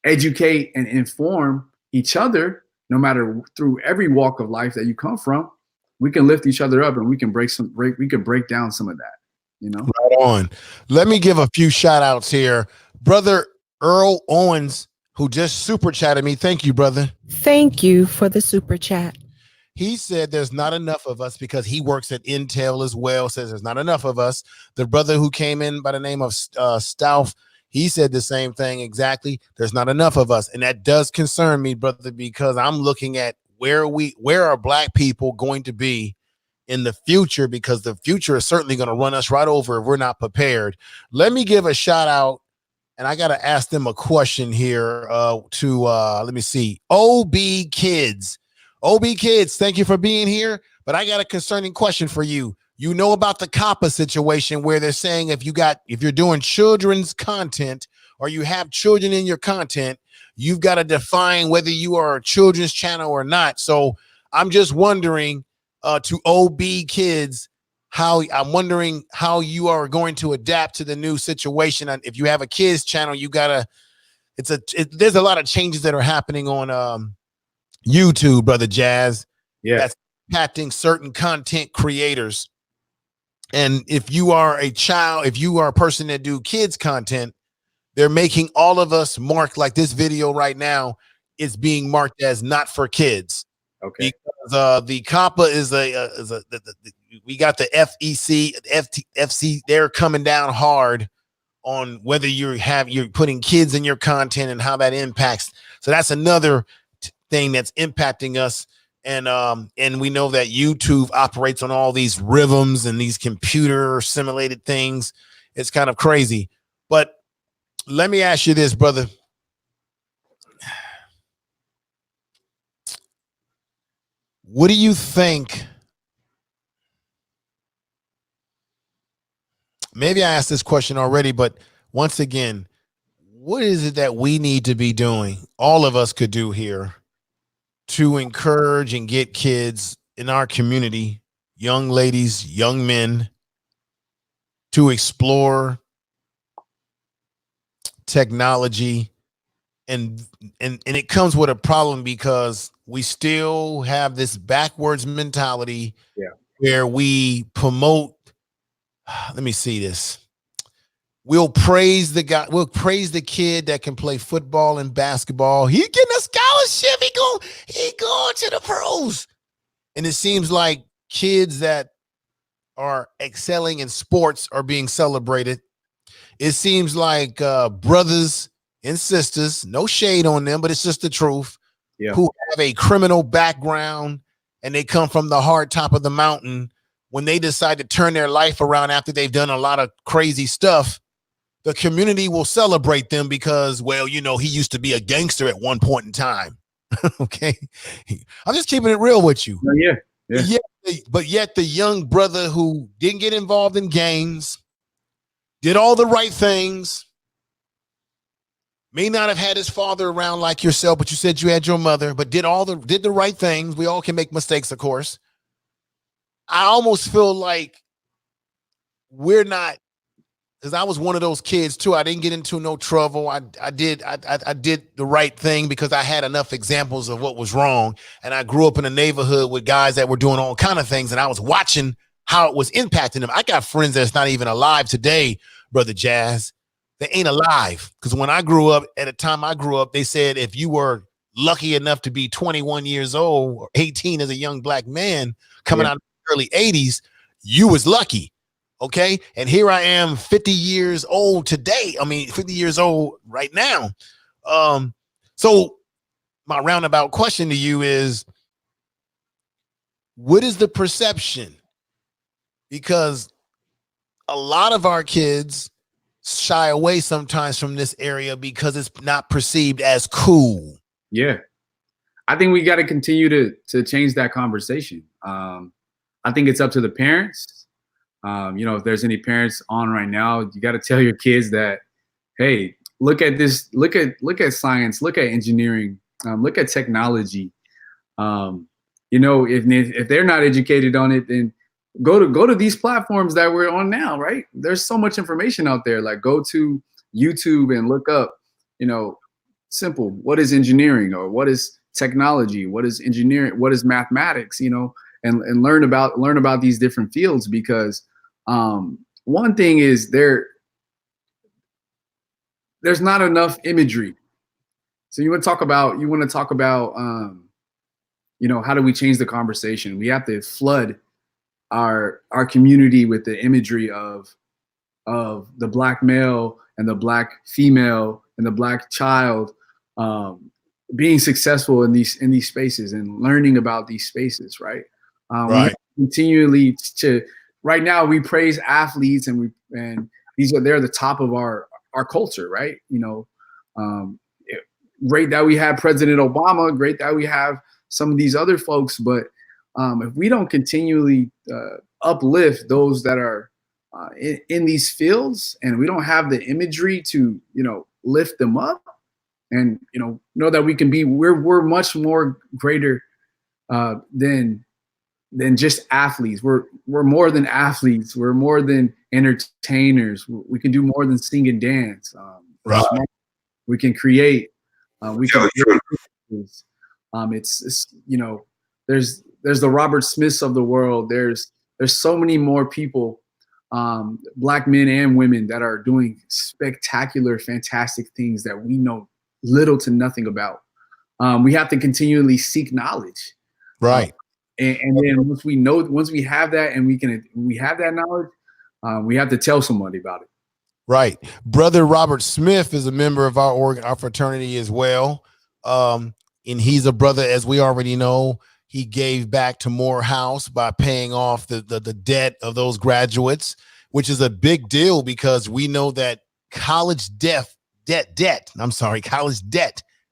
educate and inform each other, no matter through every walk of life that you come from, we can lift each other up, and we can break down some of that. Right on. Let me give a few shout outs here. Brother Earl Owens, who just super chatted me. Thank you, brother. Thank you for the super chat. He said there's not enough of us, because he works at Intel as well. Says there's not enough of us. The brother who came in by the name of Stauf, he said the same thing exactly. There's not enough of us. And that does concern me, brother, because I'm looking at where are Black people going to be in the future, because the future is certainly going to run us right over if we're not prepared. Let me give a shout out, and I got to ask them a question here to let me see. OB Kids. OB Kids, thank you for being here. But I got a concerning question for you. You know about the COPPA situation, where they're saying if you're doing children's content, or you have children in your content, you've got to define whether you are a children's channel or not. So I'm just wondering to OB Kids, I'm wondering how you are going to adapt to the new situation. And if you have a kids channel, there's a lot of changes that are happening on YouTube, brother Jazz. Yeah, that's impacting certain content creators. And if you are a person that do kids content, they're making all of us marked, like this video right now is being marked as not for kids. Okay. Because the COPPA we got the FEC, FTC, they're coming down hard on whether you're putting kids in your content and how that impacts. So that's another thing that's impacting us. And we know that YouTube operates on all these rhythms and these computer simulated things. It's kind of crazy. But let me ask you this, brother. What do you think? Maybe I asked this question already, but once again, what is it that we need to be doing? All of us could do here to encourage and get kids in our community, young ladies, young men, to explore technology. And it comes with a problem, because we still have this backwards mentality where we promote, let me see this. We'll praise the kid that can play football and basketball. He getting a scholarship. He going to the pros. And it seems like kids that are excelling in sports are being celebrated. It seems like brothers and sisters, no shade on them, but it's just the truth, who have a criminal background and they come from the hard top of the mountain, when they decide to turn their life around after they've done a lot of crazy stuff, the community will celebrate them because, well, he used to be a gangster at one point in time. Okay. I'm just keeping it real with you. Yeah. But yet the young brother who didn't get involved in gangs, did all the right things, may not have had his father around like yourself, but you said you had your mother, but did the right things. We all can make mistakes, of course. I almost feel like we're not, because I was one of those kids too. I didn't get into no trouble. I did the right thing because I had enough examples of what was wrong. And I grew up in a neighborhood with guys that were doing all kind of things, and I was watching how it was impacting them. I got friends that's not even alive today, brother Jazz. They ain't alive. Because when I grew up, at the time I grew up, they said if you were lucky enough to be 21 years old or 18 as a young black man coming out of the early 80s, you was lucky. Okay. And here I am 50 years old today. 50 years old right now. So my roundabout question to you is, what is the perception? Because a lot of our kids shy away sometimes from this area because it's not perceived as cool. Yeah. I think we got to continue to change that conversation. I think it's up to the parents. If there's any parents on right now, you got to tell your kids that, hey, look at this, look at science, look at engineering, look at technology. If they're not educated on it, then go to these platforms that we're on now, right? There's so much information out there. Like, go to YouTube and look up, simple, what is engineering, or what is technology, what is engineering, what is mathematics, and learn about these different fields, because one thing is there's not enough imagery. So you want to talk about how do we change the conversation? We have to flood our community with the imagery of the Black male and the Black female and the Black child being successful in these spaces and learning about these spaces, right? Right. Continually right now we praise athletes, and they're the top of our culture, right? Great that we have President Obama, great that we have some of these other folks, but if we don't continually uplift those that are in these fields, and we don't have the imagery to lift them up, and know that we're much more greater than just athletes. We're more than athletes. We're more than entertainers. We can do more than sing and dance. Right. We can create. We can. There's the Robert Smiths of the world. There's so many more people, Black men and women, that are doing spectacular, fantastic things that we know little to nothing about. We have to continually seek knowledge. Right. And then once we have that, and we have that knowledge, we have to tell somebody about it. Right. Brother Robert Smith is a member of our fraternity as well. And he's a brother, as we already know. He gave back to Morehouse by paying off the debt of those graduates, which is a big deal, because we know that college debt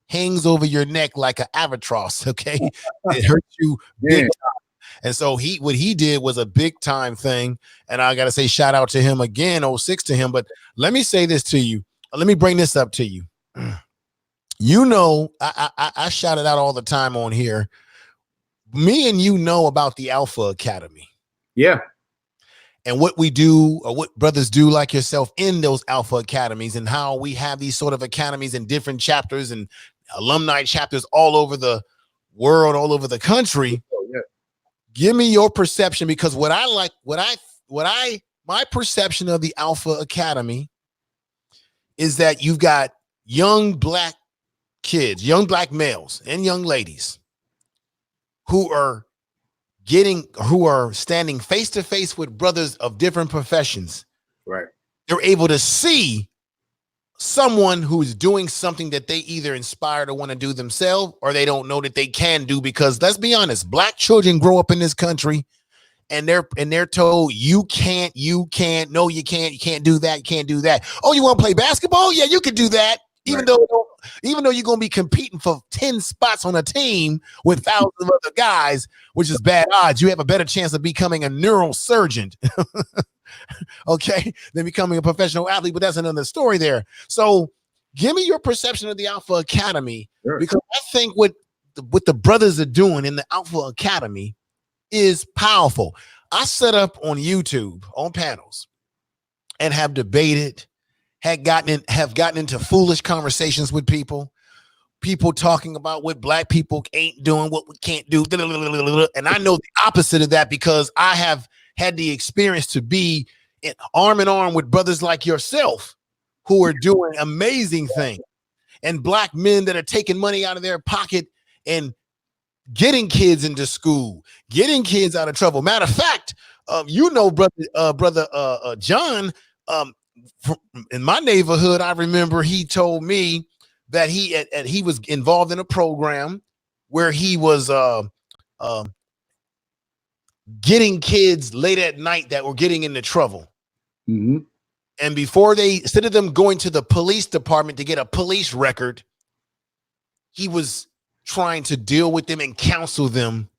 hangs over your neck like an albatross. Okay. It hurts you big time. And so what he did was a big time thing. And I got to say, shout out to him again, 06 to him. But let me say this to you. Let me bring this up to you. I shout it out all the time on here. Me and you know about the Alpha Academy. Yeah. And what we do, or what brothers do like yourself in those Alpha Academies, and how we have these sort of academies in different chapters and alumni chapters all over the world, all over the country. Oh, yeah. Give me your perception, because my perception of the Alpha Academy is that you've got young Black kids, young Black males and young ladies who are standing face to face with brothers of different professions. Right. They're able to see someone who's doing something that they either inspire to want to do themselves, or they don't know that they can do, because let's be honest, Black children grow up in this country and they're told you can't, no, you can't do that, you can't do that. Oh, you want to play basketball? Yeah, you could do that. Even though you're going to be competing for 10 spots on a team with thousands of other guys, which is bad odds. You have a better chance of becoming a neurosurgeon, okay, than becoming a professional athlete. But that's another story there. So give me your perception of the Alpha Academy, because I think what the brothers are doing in the Alpha Academy is powerful. I set up on YouTube on panels and have debated, have gotten into foolish conversations with people talking about what Black people ain't doing, what we can't do. And I know the opposite of that, because I have had the experience to be arm in arm with brothers like yourself who are doing amazing things, and Black men that are taking money out of their pocket and getting kids into school, getting kids out of trouble. Matter of fact, brother John, in my neighborhood, I remember he told me that he was involved in a program where he was getting kids late at night that were getting into trouble. Mm-hmm. And instead of them going to the police department to get a police record, he was trying to deal with them and counsel them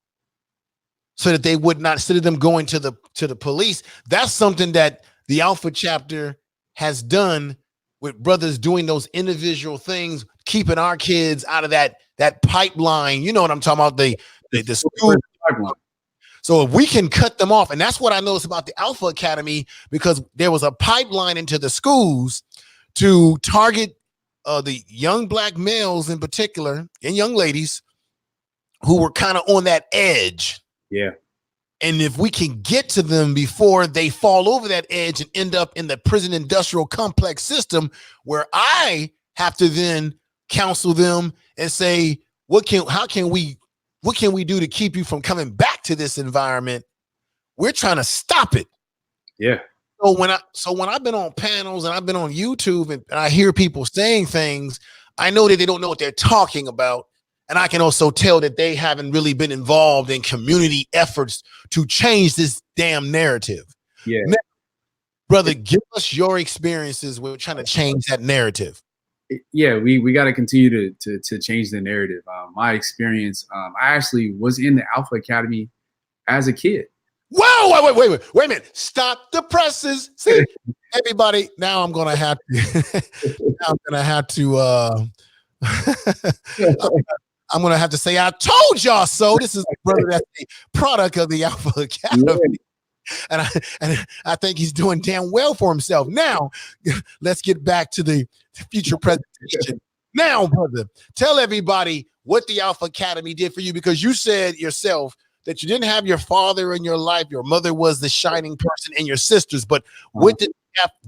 so that they would not, instead of them going to the police. That's something that the Alpha chapter has done with brothers doing those individual things, keeping our kids out of that pipeline. You know what I'm talking about? The school. So if we can cut them off, and that's what I noticed about the Alpha Academy, because there was a pipeline into the schools to target the young black males in particular, and young ladies who were kind of on that edge. Yeah. And if we can get to them before they fall over that edge and end up in the prison industrial complex system, where I have to then counsel them and say, what can we do to keep you from coming back to this environment? We're trying to stop it. Yeah. So when I've been on panels and I've been on YouTube and I hear people saying things, I know that they don't know what they're talking about. And I can also tell that they haven't really been involved in community efforts to change this damn narrative. Yeah. Now, brother, give us your experiences with trying to change that narrative. Yeah, we got to continue to change the narrative. My experience, I actually was in the Alpha Academy as a kid. Whoa, wait a minute. Stop the presses. See, everybody, now I'm going to have to, I'm going to have to say, I told y'all so. This is a brother that's a product of the Alpha Academy. Yeah. And I think he's doing damn well for himself. Now, let's get back to the future presentation. Now, brother, tell everybody what the Alpha Academy did for you, because you said yourself that you didn't have your father in your life. Your mother was the shining person, and your sisters. But what did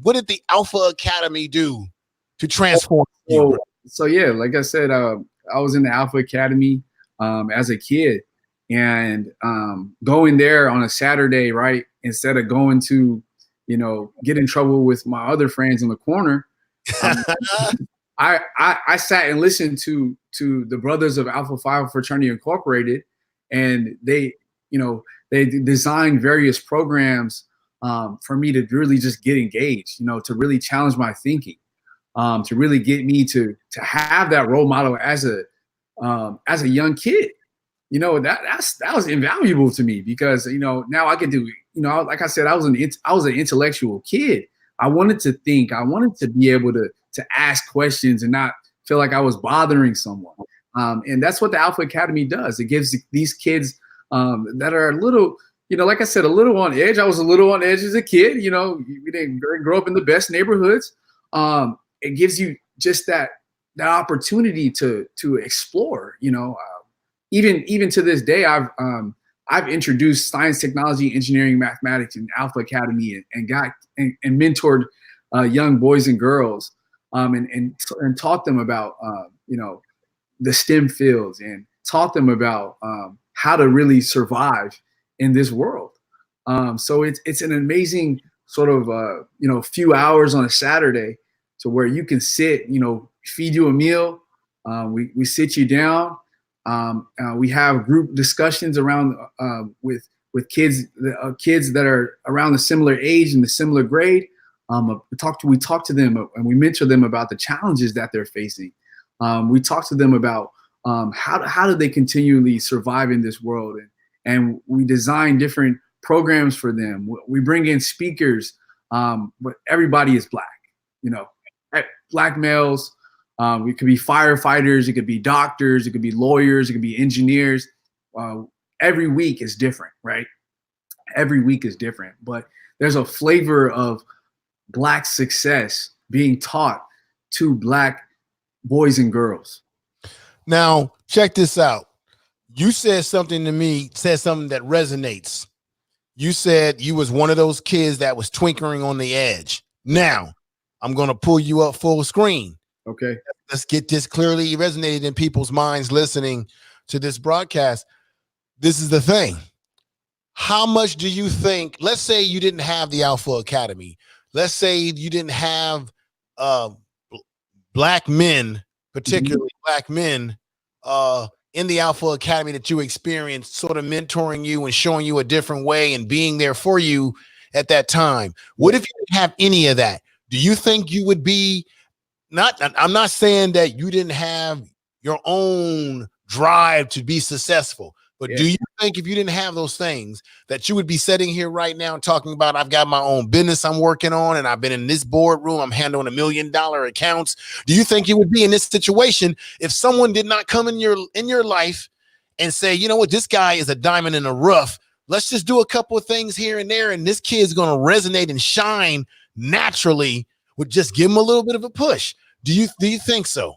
the Alpha Academy do to transform you? So yeah, like I said, I was in the Alpha Academy as a kid, and going there on a Saturday, right, instead of going to, get in trouble with my other friends in the corner, I sat and listened to the brothers of Alpha Phi Fraternity Incorporated, and they designed various programs for me to really just get engaged, to really challenge my thinking. To really get me to have that role model as a young kid, that was invaluable to me, because now I could do, like I said, I was an intellectual kid. I wanted to think. I wanted to be able to ask questions and not feel like I was bothering someone. And that's what the Alpha Academy does. It gives these kids that are a little, like I said, a little on edge. I was a little on edge as a kid. We didn't grow up in the best neighborhoods. It gives you just that opportunity to explore. Even to this day, I've introduced science, technology, engineering, mathematics in Alpha Academy, and mentored young boys and girls, and taught them about the STEM fields, and taught them about how to really survive in this world. So it's an amazing sort of few hours on a Saturday, to where you can sit, feed you a meal. We sit you down. We have group discussions around with kids that are around the similar age and the similar grade. We talk to them, and we mentor them about the challenges that they're facing. We talk to them about how do they continually survive in this world, and we design different programs for them. We bring in speakers, but everybody is Black. Black males. It could be firefighters, it could be doctors, it could be lawyers, it could be engineers. Every week is different, right? Every week is different, but there's a flavor of Black success being taught to Black boys and girls. Now, check this out. You said something to me, something that resonates. You said you was one of those kids that was twinkling on the edge. Now, I'm going to pull you up full screen. Okay. Let's get this clearly resonated in people's minds listening to this broadcast. This is the thing. How much do you think, let's say you didn't have the Alpha Academy. Let's say you didn't have Black men, particularly Black men, in the Alpha Academy that you experienced, sort of mentoring you and showing you a different way and being there for you at that time. What if you didn't have any of that? Do you think you would be I'm not saying that you didn't have your own drive to be successful. But Yeah. do you think if you didn't have those things that you would be sitting here right now talking about, I've got my own business I'm working on and I've been in this boardroom, I'm handling $1 million accounts. Do you think you would be in this situation if someone did not come in your life and say, you know what, this guy is a diamond in the rough. Let's just do a couple of things here and there. And this kid's going to resonate and shine naturally. Would just give him a little bit of a push. Do you think so?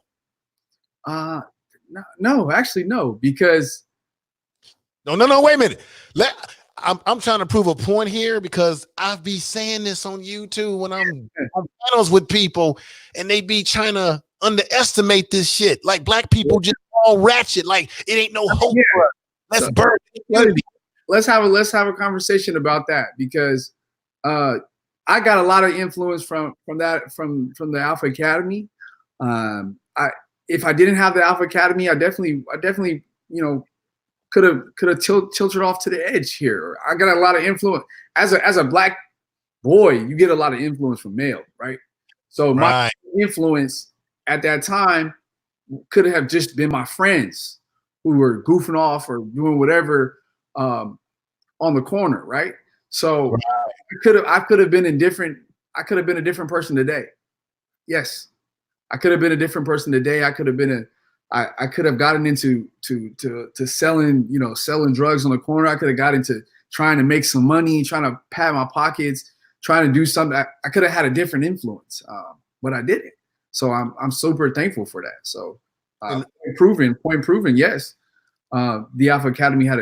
No, actually, no, because No, wait a minute. I'm trying to prove a point here because I be saying this on YouTube when I'm on panels with people and they be trying to underestimate this shit. Like black people just all ratchet. Like it ain't no hope for us. Let's burn. Let's have a conversation about that because I got a lot of influence from the Alpha Academy. If I didn't have the Alpha Academy, I definitely could have tilted off to the edge here. I got a lot of influence as a black boy. You get a lot of influence from male, right? So my influence at that time could have just been my friends who were goofing off or doing whatever on the corner, right? So I could have been a different person today. Yes, I could have been a different person today. I could have gotten into selling drugs on the corner. I could have got into trying to make some money, trying to pad my pockets, trying to do something. I could have had a different influence, but I didn't. So I'm super thankful for that. So point proven, yes. The Alpha Academy had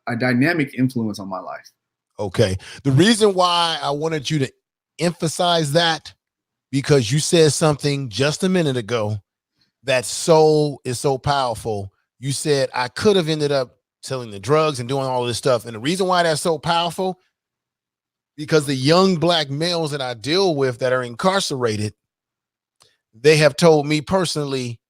a dynamic influence on my life. Okay. The reason why I wanted you to emphasize that, because you said something just a minute ago that is so powerful. You said I could have ended up selling the drugs and doing all this stuff. And the reason why that's so powerful, because the young black males that I deal with that are incarcerated, they have told me personally,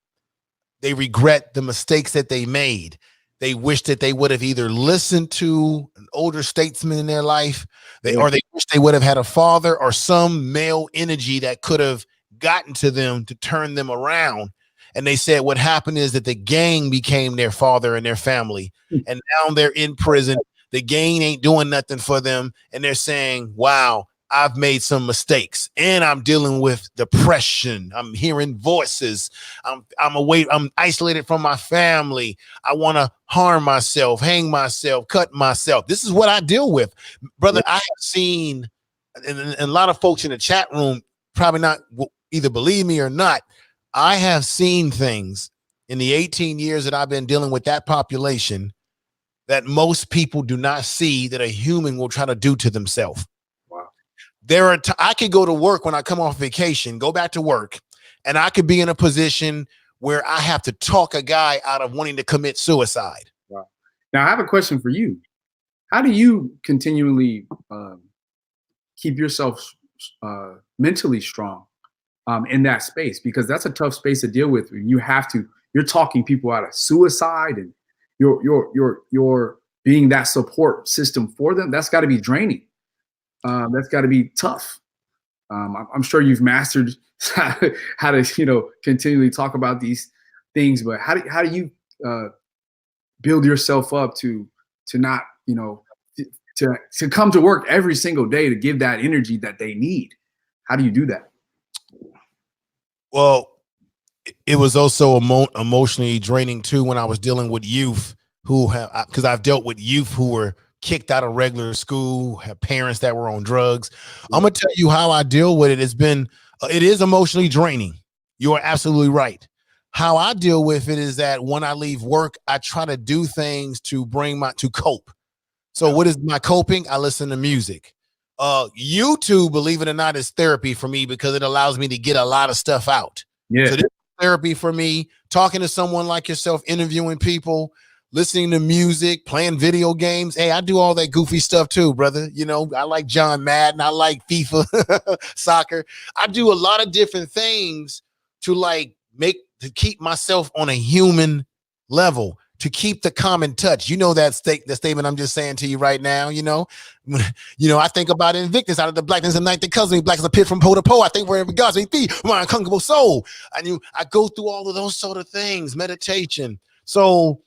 they regret the mistakes that they made. They wish that they would have either listened to an older statesman in their life, or they wish they would have had a father or some male energy that could have gotten to them to turn them around. And they said what happened is that the gang became their father and their family. And now they're in prison. The gang ain't doing nothing for them. And they're saying, wow, I've made some mistakes and I'm dealing with depression. I'm hearing voices. I'm isolated from my family. I want to harm myself, hang myself, cut myself. This is what I deal with, brother. I have seen, and a lot of folks in the chat room probably not either believe me or not. I have seen things in the 18 years that I've been dealing with that population that most people do not see that a human will try to do to themselves. I could go to work when I come off vacation, go back to work, and I could be in a position where I have to talk a guy out of wanting to commit suicide. Wow. Now, I have a question for you. How do you continually keep yourself mentally strong in that space? Because that's a tough space to deal with. You're talking people out of suicide, and you're being that support system for them. That's got to be draining. That's got to be tough. I'm sure you've mastered how to continually talk about these things, but how do you build yourself up to not to come to work every single day to give that energy that they need? How do you do that? Well, it was also emotionally draining too when I was dealing with youth because I've dealt with youth who were kicked out of regular school, have parents that were on drugs. I'm gonna tell you how I deal with it. It is emotionally draining. You are absolutely right. How I deal with it is that when I leave work, I try to do things to cope. So what is my coping? I listen to music. YouTube, believe it or not, is therapy for me because it allows me to get a lot of stuff out. Yeah. So this is therapy for me. Talking to someone like yourself, interviewing people, listening to music, playing video games. Hey, I do all that goofy stuff too, brother. I like John Madden. I like FIFA, soccer. I do a lot of different things to keep myself on a human level, to keep the common touch. The statement I'm just saying to you right now, I think about Invictus, out of the blackness of night that covers me, black as a pit from pole to pole. I think wherever God's may be, my unconquerable soul. I go through all of those sort of things, meditation. So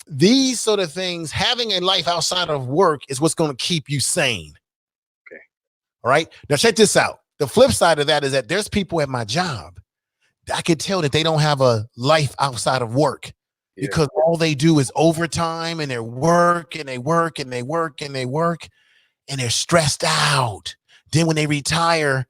these sort of things, having a life outside of work is what's going to keep you sane. Okay. All right. Now check this out. The flip side of that is that there's people at my job. I could tell that they don't have a life outside of work because all they do is overtime and they work and they work and they work and they work and they're stressed out. Then when they retire,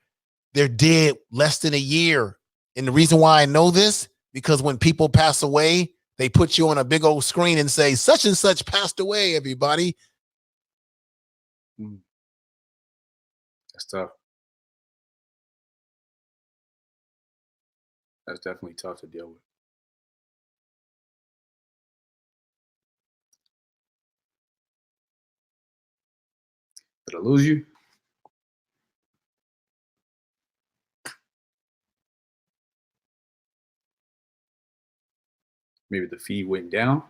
they're dead less than a year. And the reason why I know this, because when people pass away, they put you on a big old screen and say, such and such passed away, everybody. That's tough. That's definitely tough to deal with. Did I lose you? Maybe the feed went down.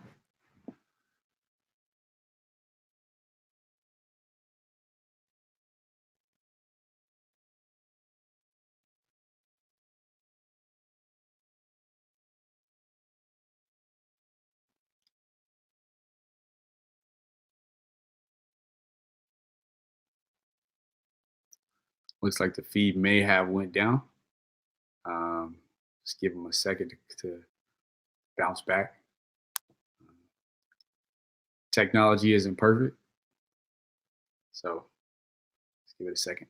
Looks like the feed may have went down. Just give them a second to bounce back. Technology isn't perfect, so let's give it a second.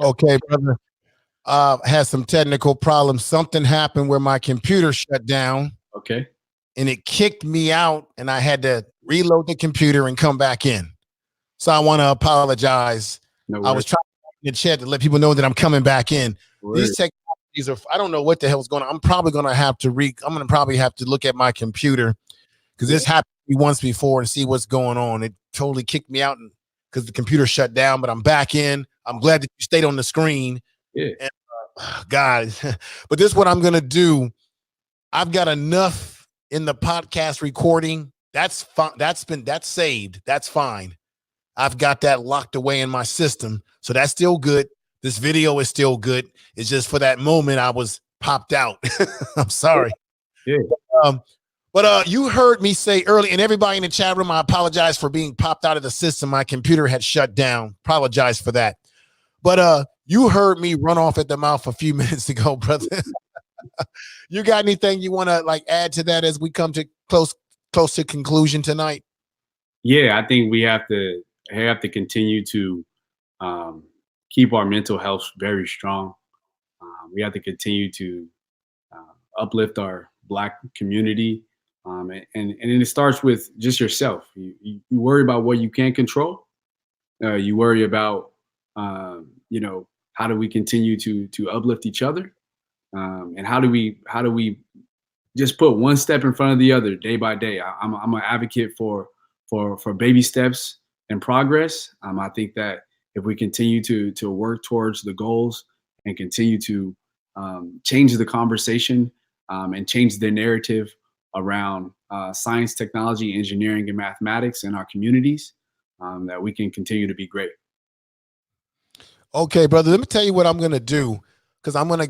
Okay, brother. Had some technical problems. Something happened where my computer shut down. Okay. And it kicked me out and I had to reload the computer and come back in. So I want to apologize. No I was trying in the chat to let people know that I'm coming back in. These technologies are, I don't know what the hell's going on. I'm probably going to have to probably have to look at my computer because this happened to me once before and see what's going on. It totally kicked me out because the computer shut down, but I'm back in. I'm glad that you stayed on the screen. Yeah. And, God, but this is what I'm going to do. I've got enough in the podcast recording. That's fine. That's saved. That's fine. I've got that locked away in my system. So that's still good. This video is still good. It's just for that moment I was popped out. I'm sorry. Yeah. But you heard me say earlier, and everybody in the chat room, I apologize for being popped out of the system. My computer had shut down. Apologize for that. But you heard me run off at the mouth a few minutes ago, brother. You got anything you want to like add to that as we come to close to conclusion tonight? Yeah, I think we have to continue to keep our mental health very strong. We have to continue to uplift our Black community, and it starts with just yourself. You worry about what you can't control. You worry about how do we continue to uplift each other, and how do we just put one step in front of the other day by day. I'm an advocate for baby steps and progress. I think that if we continue to work towards the goals and continue to change the conversation and change the narrative around science, technology, engineering, and mathematics in our communities, that we can continue to be great. Okay, brother. Let me tell you what I'm gonna do, because I'm gonna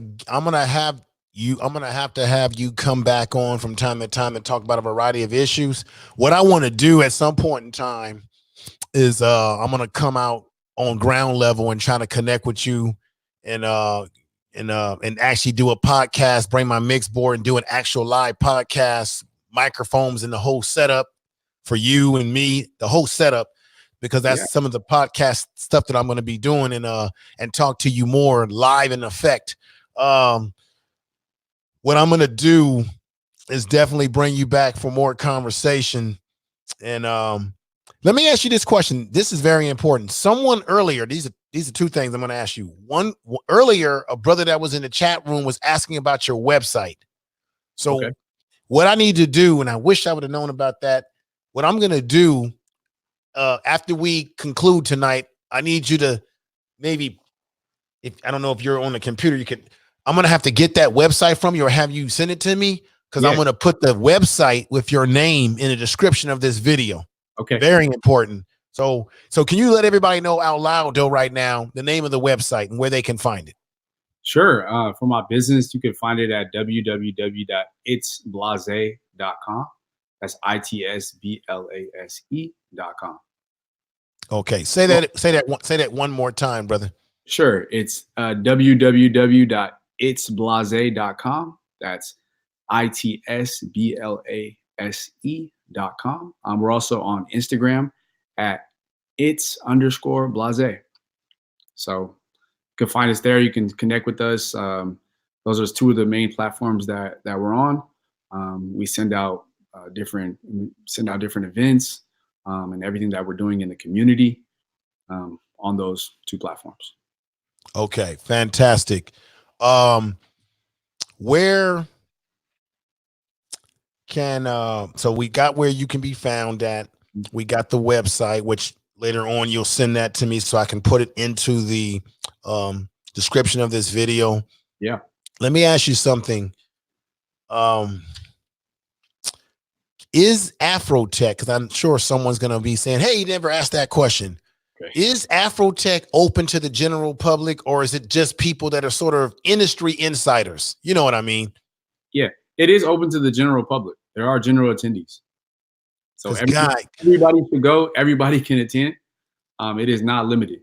have to have you come back on from time to time and talk about a variety of issues. What I want to do at some point in time is I'm gonna come out on ground level and try to connect with you and and actually do a podcast, bring my mix board and do an actual live podcast, microphones and the whole setup for you and me, the whole setup, because Yeah. that's some of the podcast stuff that I'm going to be doing and talk to you more live in effect. What I'm going to do is definitely bring you back for more conversation. And let me ask you this question. This is very important. Someone earlier, these are two things I'm going to ask you. One, earlier, a brother that was in the chat room was asking about your website. So Okay. what I need to do, and I wish I would have known about that, what I'm going to do after we conclude tonight, I need you to maybe, if I don't know if you're on the computer, I'm going to have to get that website from you or have you send it to me, because I'm Yeah. going to put the website with your name in the description of this video. Okay. Very important. So can you let everybody know out loud though right now the name of the website and where they can find it? Sure. For my business, you can find it at www.itsblase.com. That's itsblase.com. Okay. Say that one more time, brother. Sure. It's www.itsblase.com. That's itsblase.com. We're also on Instagram at its_blase. So you can find us there. You can connect with us. Those are two of the main platforms that we're on. We send out different events and everything that we're doing in the community on those two platforms. Okay, fantastic. Where can so we got where you can be found at. We got the website, which later on you'll send that to me so I can put it into the description of this video. Yeah. Let me ask you something. Is AfroTech, because I'm sure someone's going to be saying, hey, you never asked that question. Okay. Is AfroTech open to the general public, or is it just people that are sort of industry insiders? You know what I mean? Yeah, it is open to the general public. There are general attendees. So everybody should go. Everybody can attend. It is not limited.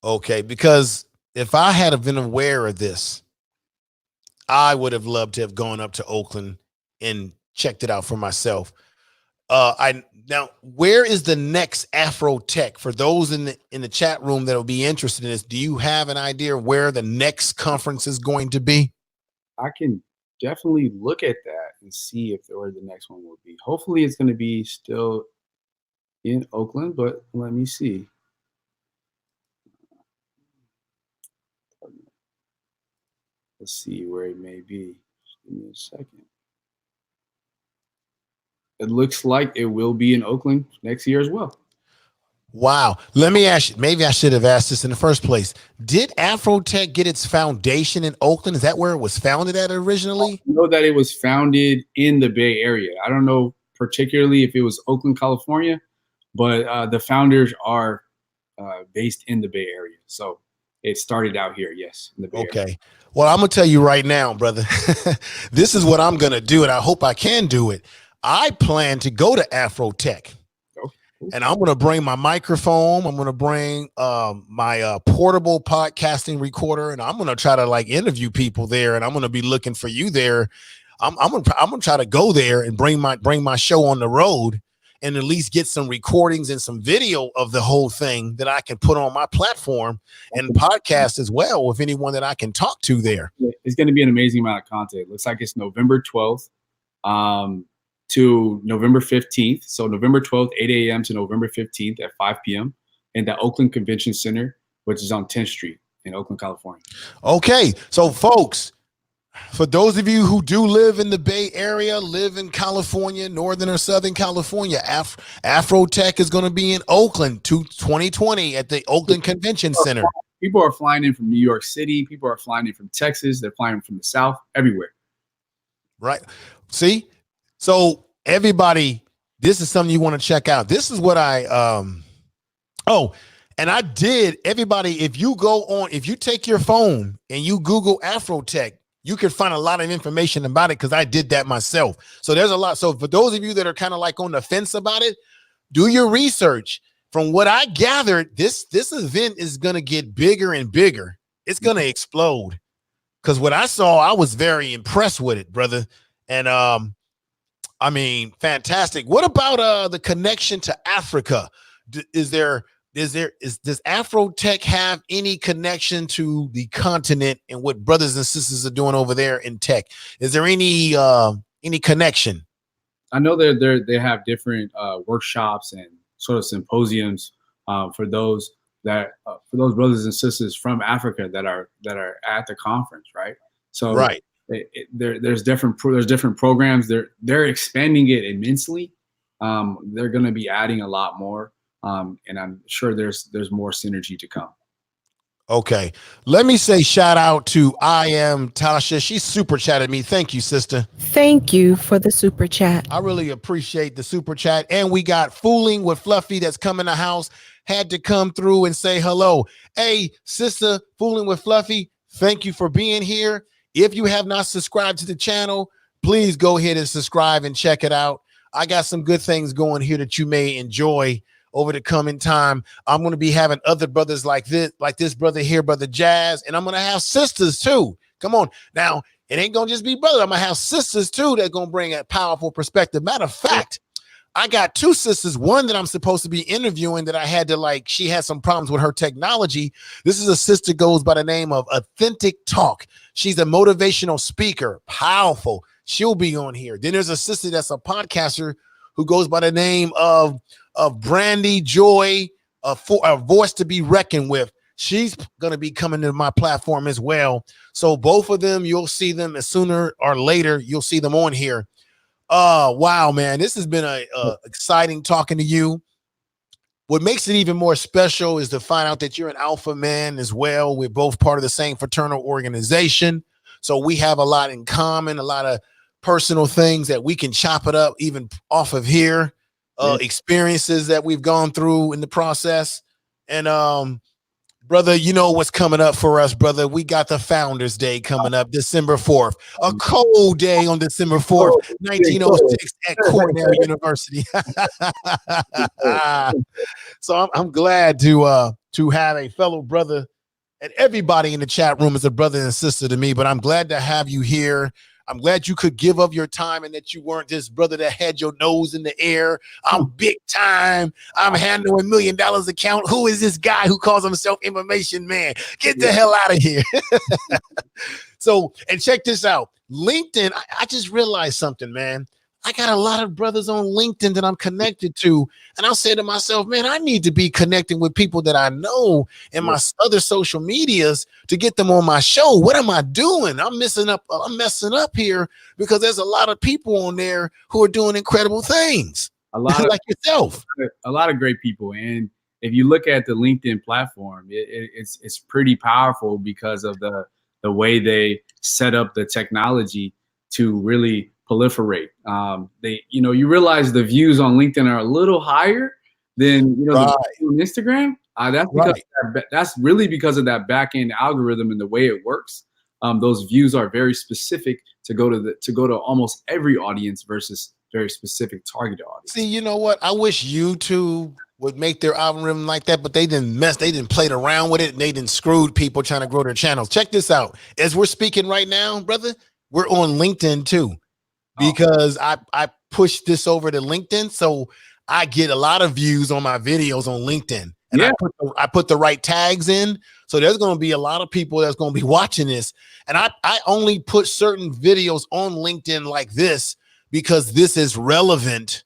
Okay, because if I had been aware of this, I would have loved to have gone up to Oakland and checked it out for myself. Now, where is the next AfroTech? For those in the chat room that will be interested in this, do you have an idea where the next conference is going to be? I can definitely look at that and see where the next one will be. Hopefully, it's going to be still in Oakland, but let me see. Let's see where it may be. Just give me a second. It looks like it will be in Oakland next year as well. Wow. Let me ask you, maybe I should have asked this in the first place. Did AfroTech get its foundation in Oakland? Is that where it was founded at originally? I know that it was founded in the Bay Area. I don't know particularly if it was Oakland, California, but the founders are based in the Bay Area. So it started out here, yes, in the Bay Area. Okay. Well, I'm going to tell you right now, brother, this is what I'm going to do, and I hope I can do it. I plan to go to AfroTech. And I'm going to bring my microphone. I'm going to bring my portable podcasting recorder, and I'm going to try to like interview people there. And I'm going to be looking for you there. I'm going to try to go there and bring my show on the road, and at least get some recordings and some video of the whole thing that I can put on my platform and podcast as well with anyone that I can talk to there. It's going to be an amazing amount of content. It looks like it's November 12th. To November 15th. So November 12th, 8 a.m. to November 15th at 5 p.m. in the Oakland Convention Center, which is on 10th Street in Oakland, California. Okay. So folks, for those of you who do live in the Bay Area, live in California, Northern or Southern California, AfroTech is going to be in Oakland 2020 at the Oakland Convention Center. People are flying in from New York City. People are flying in from Texas. They're flying from the South, everywhere. Right. See? So everybody, this is something you want to check out. This is what And I did, everybody, if you take your phone and you Google AfroTech, you can find a lot of information about it because I did that myself. So there's a lot. So for those of you that are kind of like on the fence about it, do your research. From what I gathered, this event is going to get bigger and bigger. It's going to explode. Because what I saw, I was very impressed with it, brother. And I mean, fantastic. What about the connection to Africa? Does AfroTech have any connection to the continent and what brothers and sisters are doing over there in tech? Is there any connection? I know they have different workshops and sort of symposiums for those brothers and sisters from Africa that are at the conference, right? So right. There's different programs. They're expanding it immensely. They're going to be adding a lot more, and I'm sure there's more synergy to come. Okay, let me say shout out to I am Tasha. She super chatted me. Thank you, sister. Thank you for the super chat. I really appreciate the super chat. And we got Fooling with Fluffy that's come in the house. Had to come through and say hello. Hey, sister, Fooling with Fluffy, thank you for being here. If you have not subscribed to the channel, please go ahead and subscribe and check it out. I got some good things going here that you may enjoy over the coming time. I'm going to be having other brothers like this brother here, Brother Jazz, and I'm going to have sisters too. Come on. Now, it ain't going to just be brothers. I'm going to have sisters too that going to bring a powerful perspective. Matter of fact, I got two sisters, one that I'm supposed to be interviewing that I had to she had some problems with her technology. This is a sister goes by the name of Authentic Talk. She's a motivational speaker, powerful. She'll be on here. Then there's a sister that's a podcaster who goes by the name of Brandy Joy, a voice to be reckoned with. She's going to be coming to my platform as well. So both of them, you'll see them as sooner or later. You'll see them on here. Wow, man, this has been a exciting talking to you. What makes it even more special is to find out that you're an alpha man as well. We're both part of the same fraternal organization. So we have a lot in common, a lot of personal things that we can chop it up even off of here. Experiences that we've gone through in the process. And brother, you know what's coming up for us, brother. We got the Founders Day coming up December 4th, a cold day on December 4th, 1906 at Cornell University. So I'm glad to have a fellow brother, and everybody in the chat room is a brother and sister to me, but I'm glad to have you here. I'm glad you could give up your time and that you weren't this brother that had your nose in the air. I'm big time. I'm handling $1 million account. Who is this guy who calls himself information man? Get the hell out of here. So, and check this out. LinkedIn, I just realized something, man. I got a lot of brothers on LinkedIn that I'm connected to. And I'll say to myself, man, I need to be connecting with people that I know in my other social medias to get them on my show. What am I doing? I'm messing up here because there's a lot of people on there who are doing incredible things. A lot like yourself. A lot of great people. And if you look at the LinkedIn platform, it's pretty powerful because of the way they set up the technology to really proliferate. You realize the views on LinkedIn are a little higher than the on Instagram. That's really because of that back end algorithm and the way it works. Those views are very specific to go to almost every audience versus very specific targeted audience. See, you know what? I wish YouTube would make their algorithm like that, but they didn't play around with it, and they didn't screwed people trying to grow their channels. Check this out. As we're speaking right now, brother, we're on LinkedIn too. Because I push this over to LinkedIn, so I get a lot of views on my videos on LinkedIn, and I put the right tags in. So there's going to be a lot of people that's going to be watching this, and I only put certain videos on LinkedIn like this because this is relevant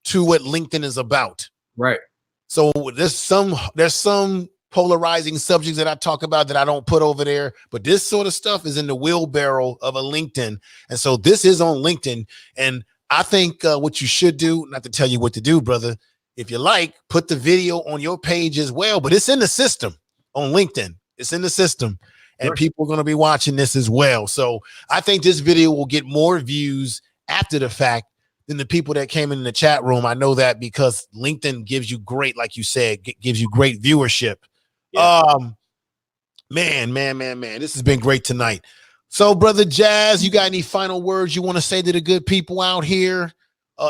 to what LinkedIn is about. Right. So there's some polarizing subjects that I talk about that I don't put over there, but this sort of stuff is in the wheelbarrow of a LinkedIn. And so this is on LinkedIn. And I think what you should do, not to tell you what to do, brother, if you like, put the video on your page as well, but it's in the system on LinkedIn. It's in the system and people are going to be watching this as well. So I think this video will get more views after the fact than the people that came in the chat room. I know that because LinkedIn gives you great, like you said, gives you great viewership. Yeah. Man, this has been great tonight. So, Brother Jazz, you got any final words you want to say to the good people out here?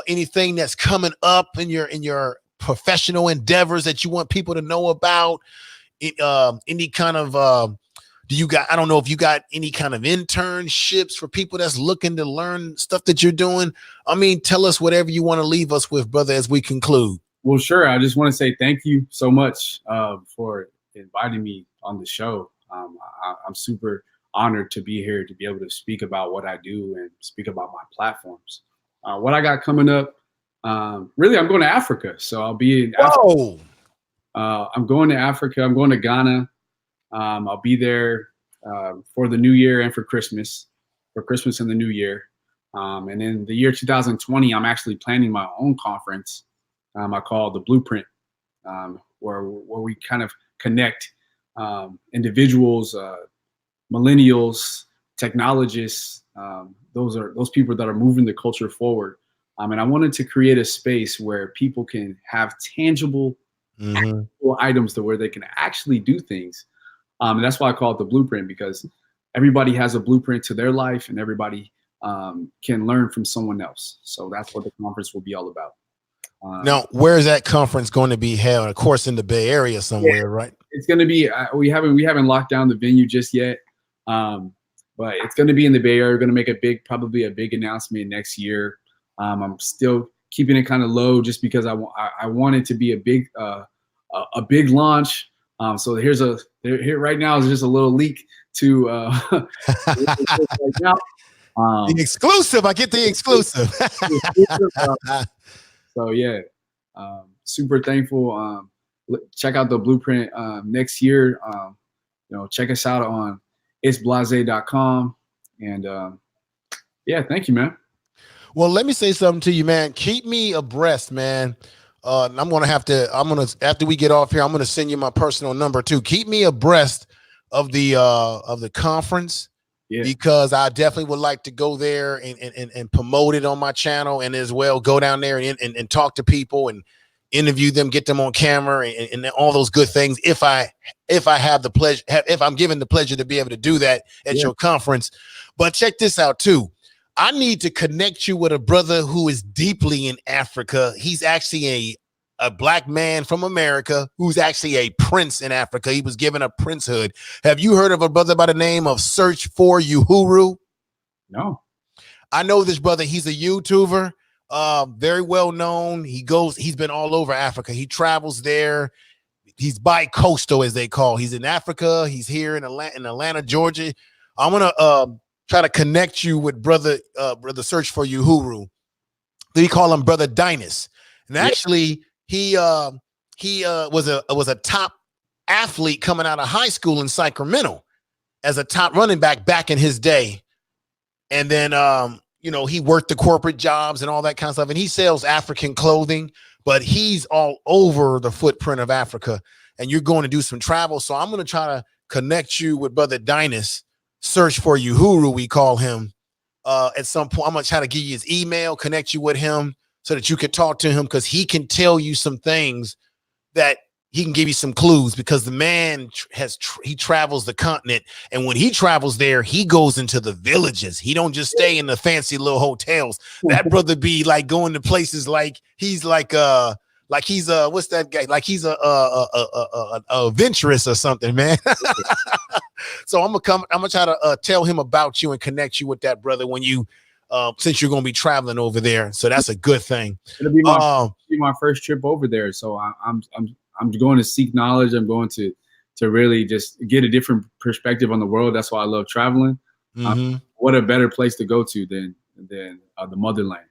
Anything that's coming up in your professional endeavors that you want people to know about? Any kind of do you got, I don't know if you got any kind of internships for people that's looking to learn stuff that you're doing. I mean, tell us whatever you want to leave us with, brother, as we conclude. Well, sure. I just want to say thank you so much for inviting me on the show. I'm super honored to be here to be able to speak about what I do and speak about my platforms. What I got coming up, really, I'm going to Africa. So I'll be in Africa. I'm going to Africa. I'm going to Ghana. I'll be there for the new year and for Christmas and the new year. And in the year 2020, I'm actually planning my own conference. I call the Blueprint, where we kind of connect individuals, millennials, technologists. Those people that are moving the culture forward. And I wanted to create a space where people can have tangible items to where they can actually do things. And that's why I call it the Blueprint, because everybody has a blueprint to their life and everybody can learn from someone else. So that's what the conference will be all about. Now, where is that conference going to be held? Of course, in the Bay Area somewhere, right? It's going to be, we haven't locked down the venue just yet. But it's going to be in the Bay Area. We're going to make probably a big announcement next year. I'm still keeping it kind of low just because I want it to be a big launch. So here right now is just a little leak to right now. The exclusive. I get the exclusive. So yeah, super thankful. Check out the Blueprint next year. Check us out on itsblase.com. And yeah, thank you, man. Well, let me say something to you, man. Keep me abreast, man. After we get off here, I'm gonna send you my personal number too. Keep me abreast of the conference. Yeah. Because I definitely would like to go there and promote it on my channel, and as well go down there and talk to people and interview them, get them on camera and all those good things. If I have the pleasure, if I'm given the pleasure to be able to do that at your conference. But check this out too. I need to connect you with a brother who is deeply in Africa. He's actually a black man from America who's actually a prince in Africa. He was given a princehood. Have you heard of a brother by the name of Search for Uhuru? No. I know this brother. He's a YouTuber, very well known. He's been all over Africa. He travels there. He's bi-coastal, as they call. He's in Africa. He's here in Atlanta, Georgia. I'm gonna try to connect you with brother Search for Uhuru. They call him Brother Dynas. And actually, he was a top athlete coming out of high school in Sacramento as a top running back in his day. And then, he worked the corporate jobs and all that kind of stuff. And he sells African clothing, but he's all over the footprint of Africa. And you're going to do some travel. So I'm going to try to connect you with Brother Dynas, Search for Uhuru, we call him. At some point, I'm going to try to give you his email, connect you with him so that you can talk to him, because he can tell you some things that he can give you some clues, because the man he travels the continent, and when he travels there, he goes into the villages. He don't just stay in the fancy little hotels. That brother be like going to places like he's what's that guy? Like he's a adventurous or something, man. So I'm gonna try to tell him about you and connect you with that brother when you since you're gonna be traveling over there. So that's a good thing. It'll be my first trip over there. So I'm going to seek knowledge. I'm going to really just get a different perspective on the world. That's why I love traveling. What a better place to go to than the motherland.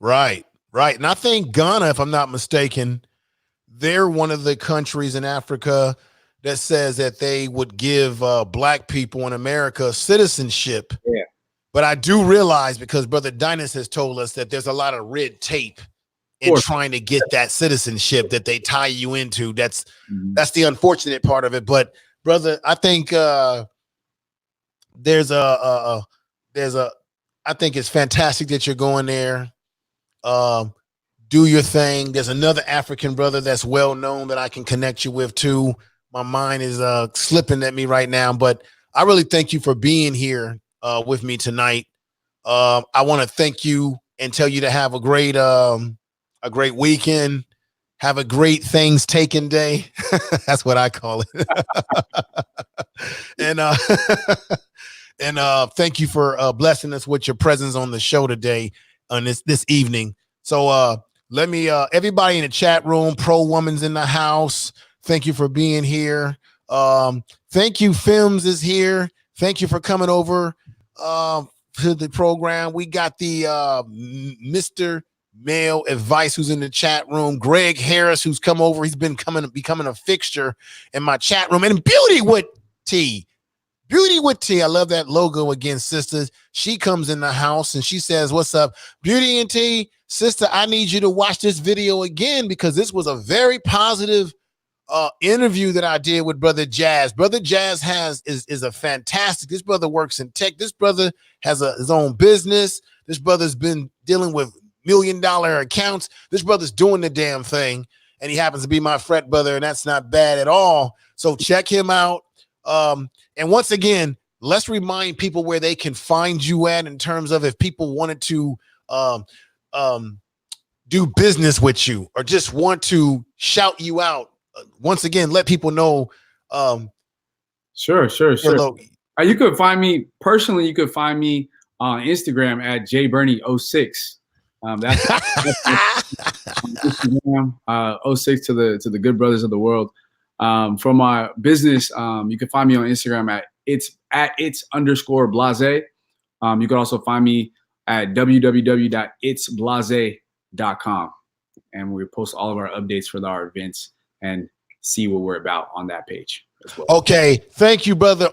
Right. And I think Ghana, if I'm not mistaken, they're one of the countries in Africa that says that they would give black people in America citizenship. Yeah. But I do realize, because Brother Dynas has told us, that there's a lot of red tape in trying to get that citizenship that they tie you into. That's the unfortunate part of it. But brother, I think I think it's fantastic that you're going there. Do your thing. There's another African brother that's well known that I can connect you with too. My mind is slipping at me right now, but I really thank you for being here with me tonight. I want to thank you and tell you to have a great weekend. Have a great things taken day. That's what I call it. and thank you for blessing us with your presence on the show today on this evening. So let me everybody in the chat room, Pro Woman's in the house. Thank you for being here. Thank you, Films is here. Thank you for coming over to the program. We got the Mr. Male Advice who's in the chat room. Greg Harris who's come over. He's been becoming a fixture in my chat room. And Beauty with T. Beauty with T. I love that logo again, sisters. She comes in the house and she says, "What's up, Beauty and T? Sister, I need you to watch this video again because this was a very positive interview that I did with Brother Jazz. Brother Jazz is a fantastic. This brother works in tech. This brother has his own business. This brother's been dealing with $1 million accounts. This brother's doing the damn thing, and he happens to be my frat brother, and that's not bad at all. So check him out. And once again, let's remind people where they can find you at in terms of if people wanted to do business with you or just want to shout you out. Once again, let people know. Sure. You could find me personally. You could find me on Instagram at jbernie06. That's Instagram 06 to the good brothers of the world. For my business, you can find me on Instagram at its_blase. You can also find me at www.itsblase.com, and we post all of our updates for our events and see what we're about on that page as well. Okay, thank you, brother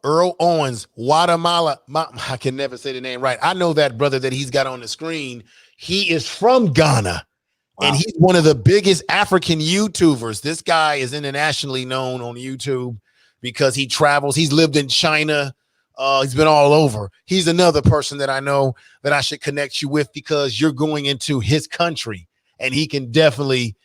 Earl Owens, Guatemala. I can never say the name right. I know that brother that he's got on the screen. He is from Ghana. Wow. And he's one of the biggest African YouTubers. This guy is internationally known on YouTube because he travels. He's lived in China. He's been all over. He's another person that I know that I should connect you with because you're going into his country and he can definitely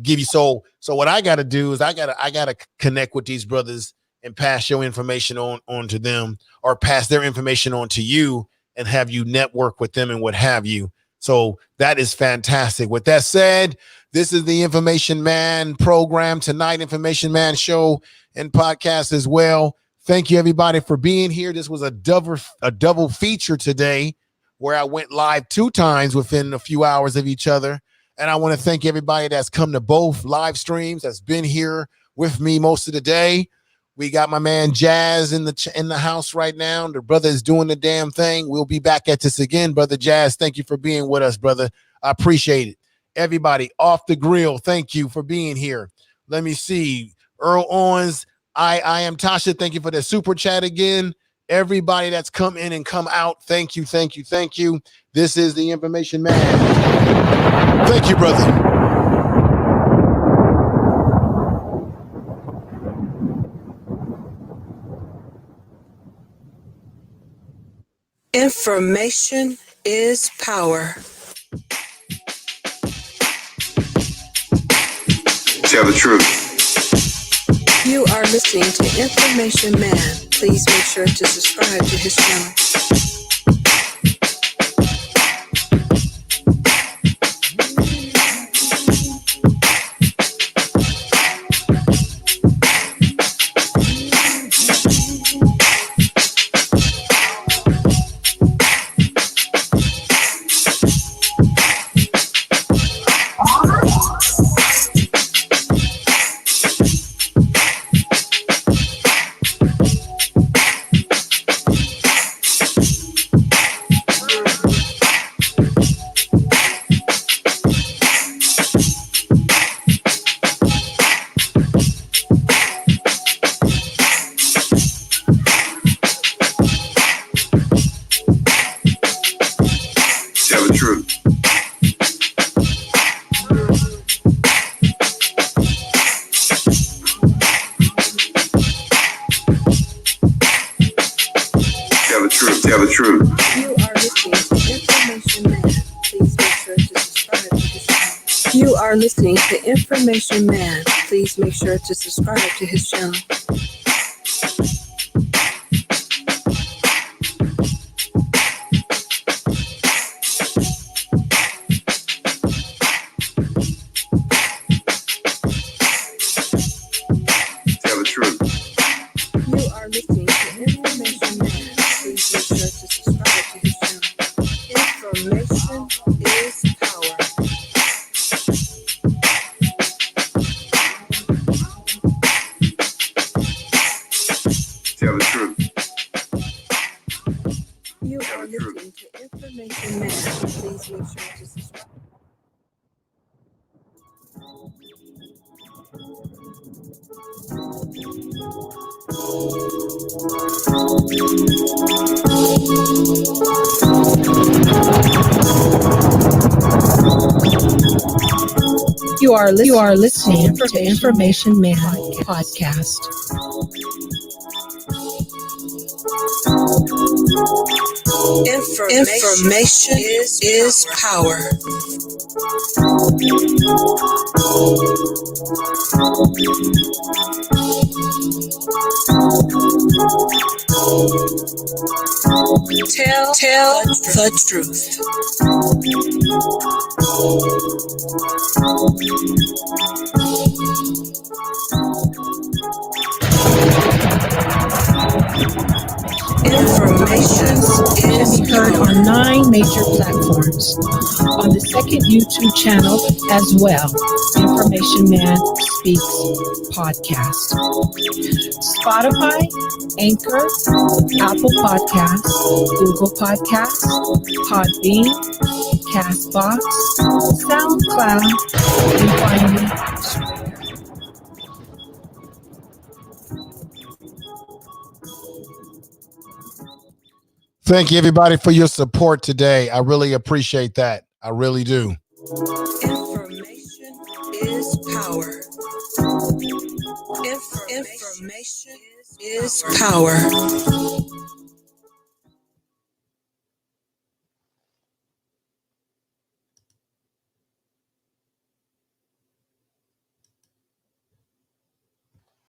give you. So what I got to do is I got to connect with these brothers and pass your information on to them or pass their information on to you and have you network with them and what have you. So that is fantastic. With that said, this is the Information Man program tonight, Information Man show and podcast as well. Thank you, everybody, for being here. This was a double feature today where I went live 2 times within a few hours of each other. And I want to thank everybody that's come to both live streams, that's been here with me most of the day. We got my man Jazz in the house right now. The brother is doing the damn thing. We'll be back at this again, Brother Jazz. Thank you for being with us, brother. I appreciate it. Everybody off the grill, thank you for being here. Let me see. Earl Owens, I am Tasha. Thank you for the super chat again. Everybody that's come in and come out, thank you. This is the Information Man. Thank you, brother. Information is power. Tell the truth. You are listening to Information Man. Please make sure to subscribe to his channel. Tell the truth. You are listening to Information Man. Please make sure You are listening to Information Man. Please make sure to subscribe to his channel. Tell the truth. You are listening to Information Man. Please make sure to subscribe to his channel. Information is power. Tell the truth. You are listening to Information Man. Please make sure to subscribe. You are listening to Information Man podcast. Information is power. Tell the truth. Information Can be heard on 9 major platforms. On the second YouTube channel as well, Information Man Speaks podcast. Spotify, Anchor, Apple Podcasts, Google Podcasts, Podbean, Castbox, SoundCloud, and finally, Thank you, everybody, for your support today. I really appreciate that. I really do. Information is power. Information is power.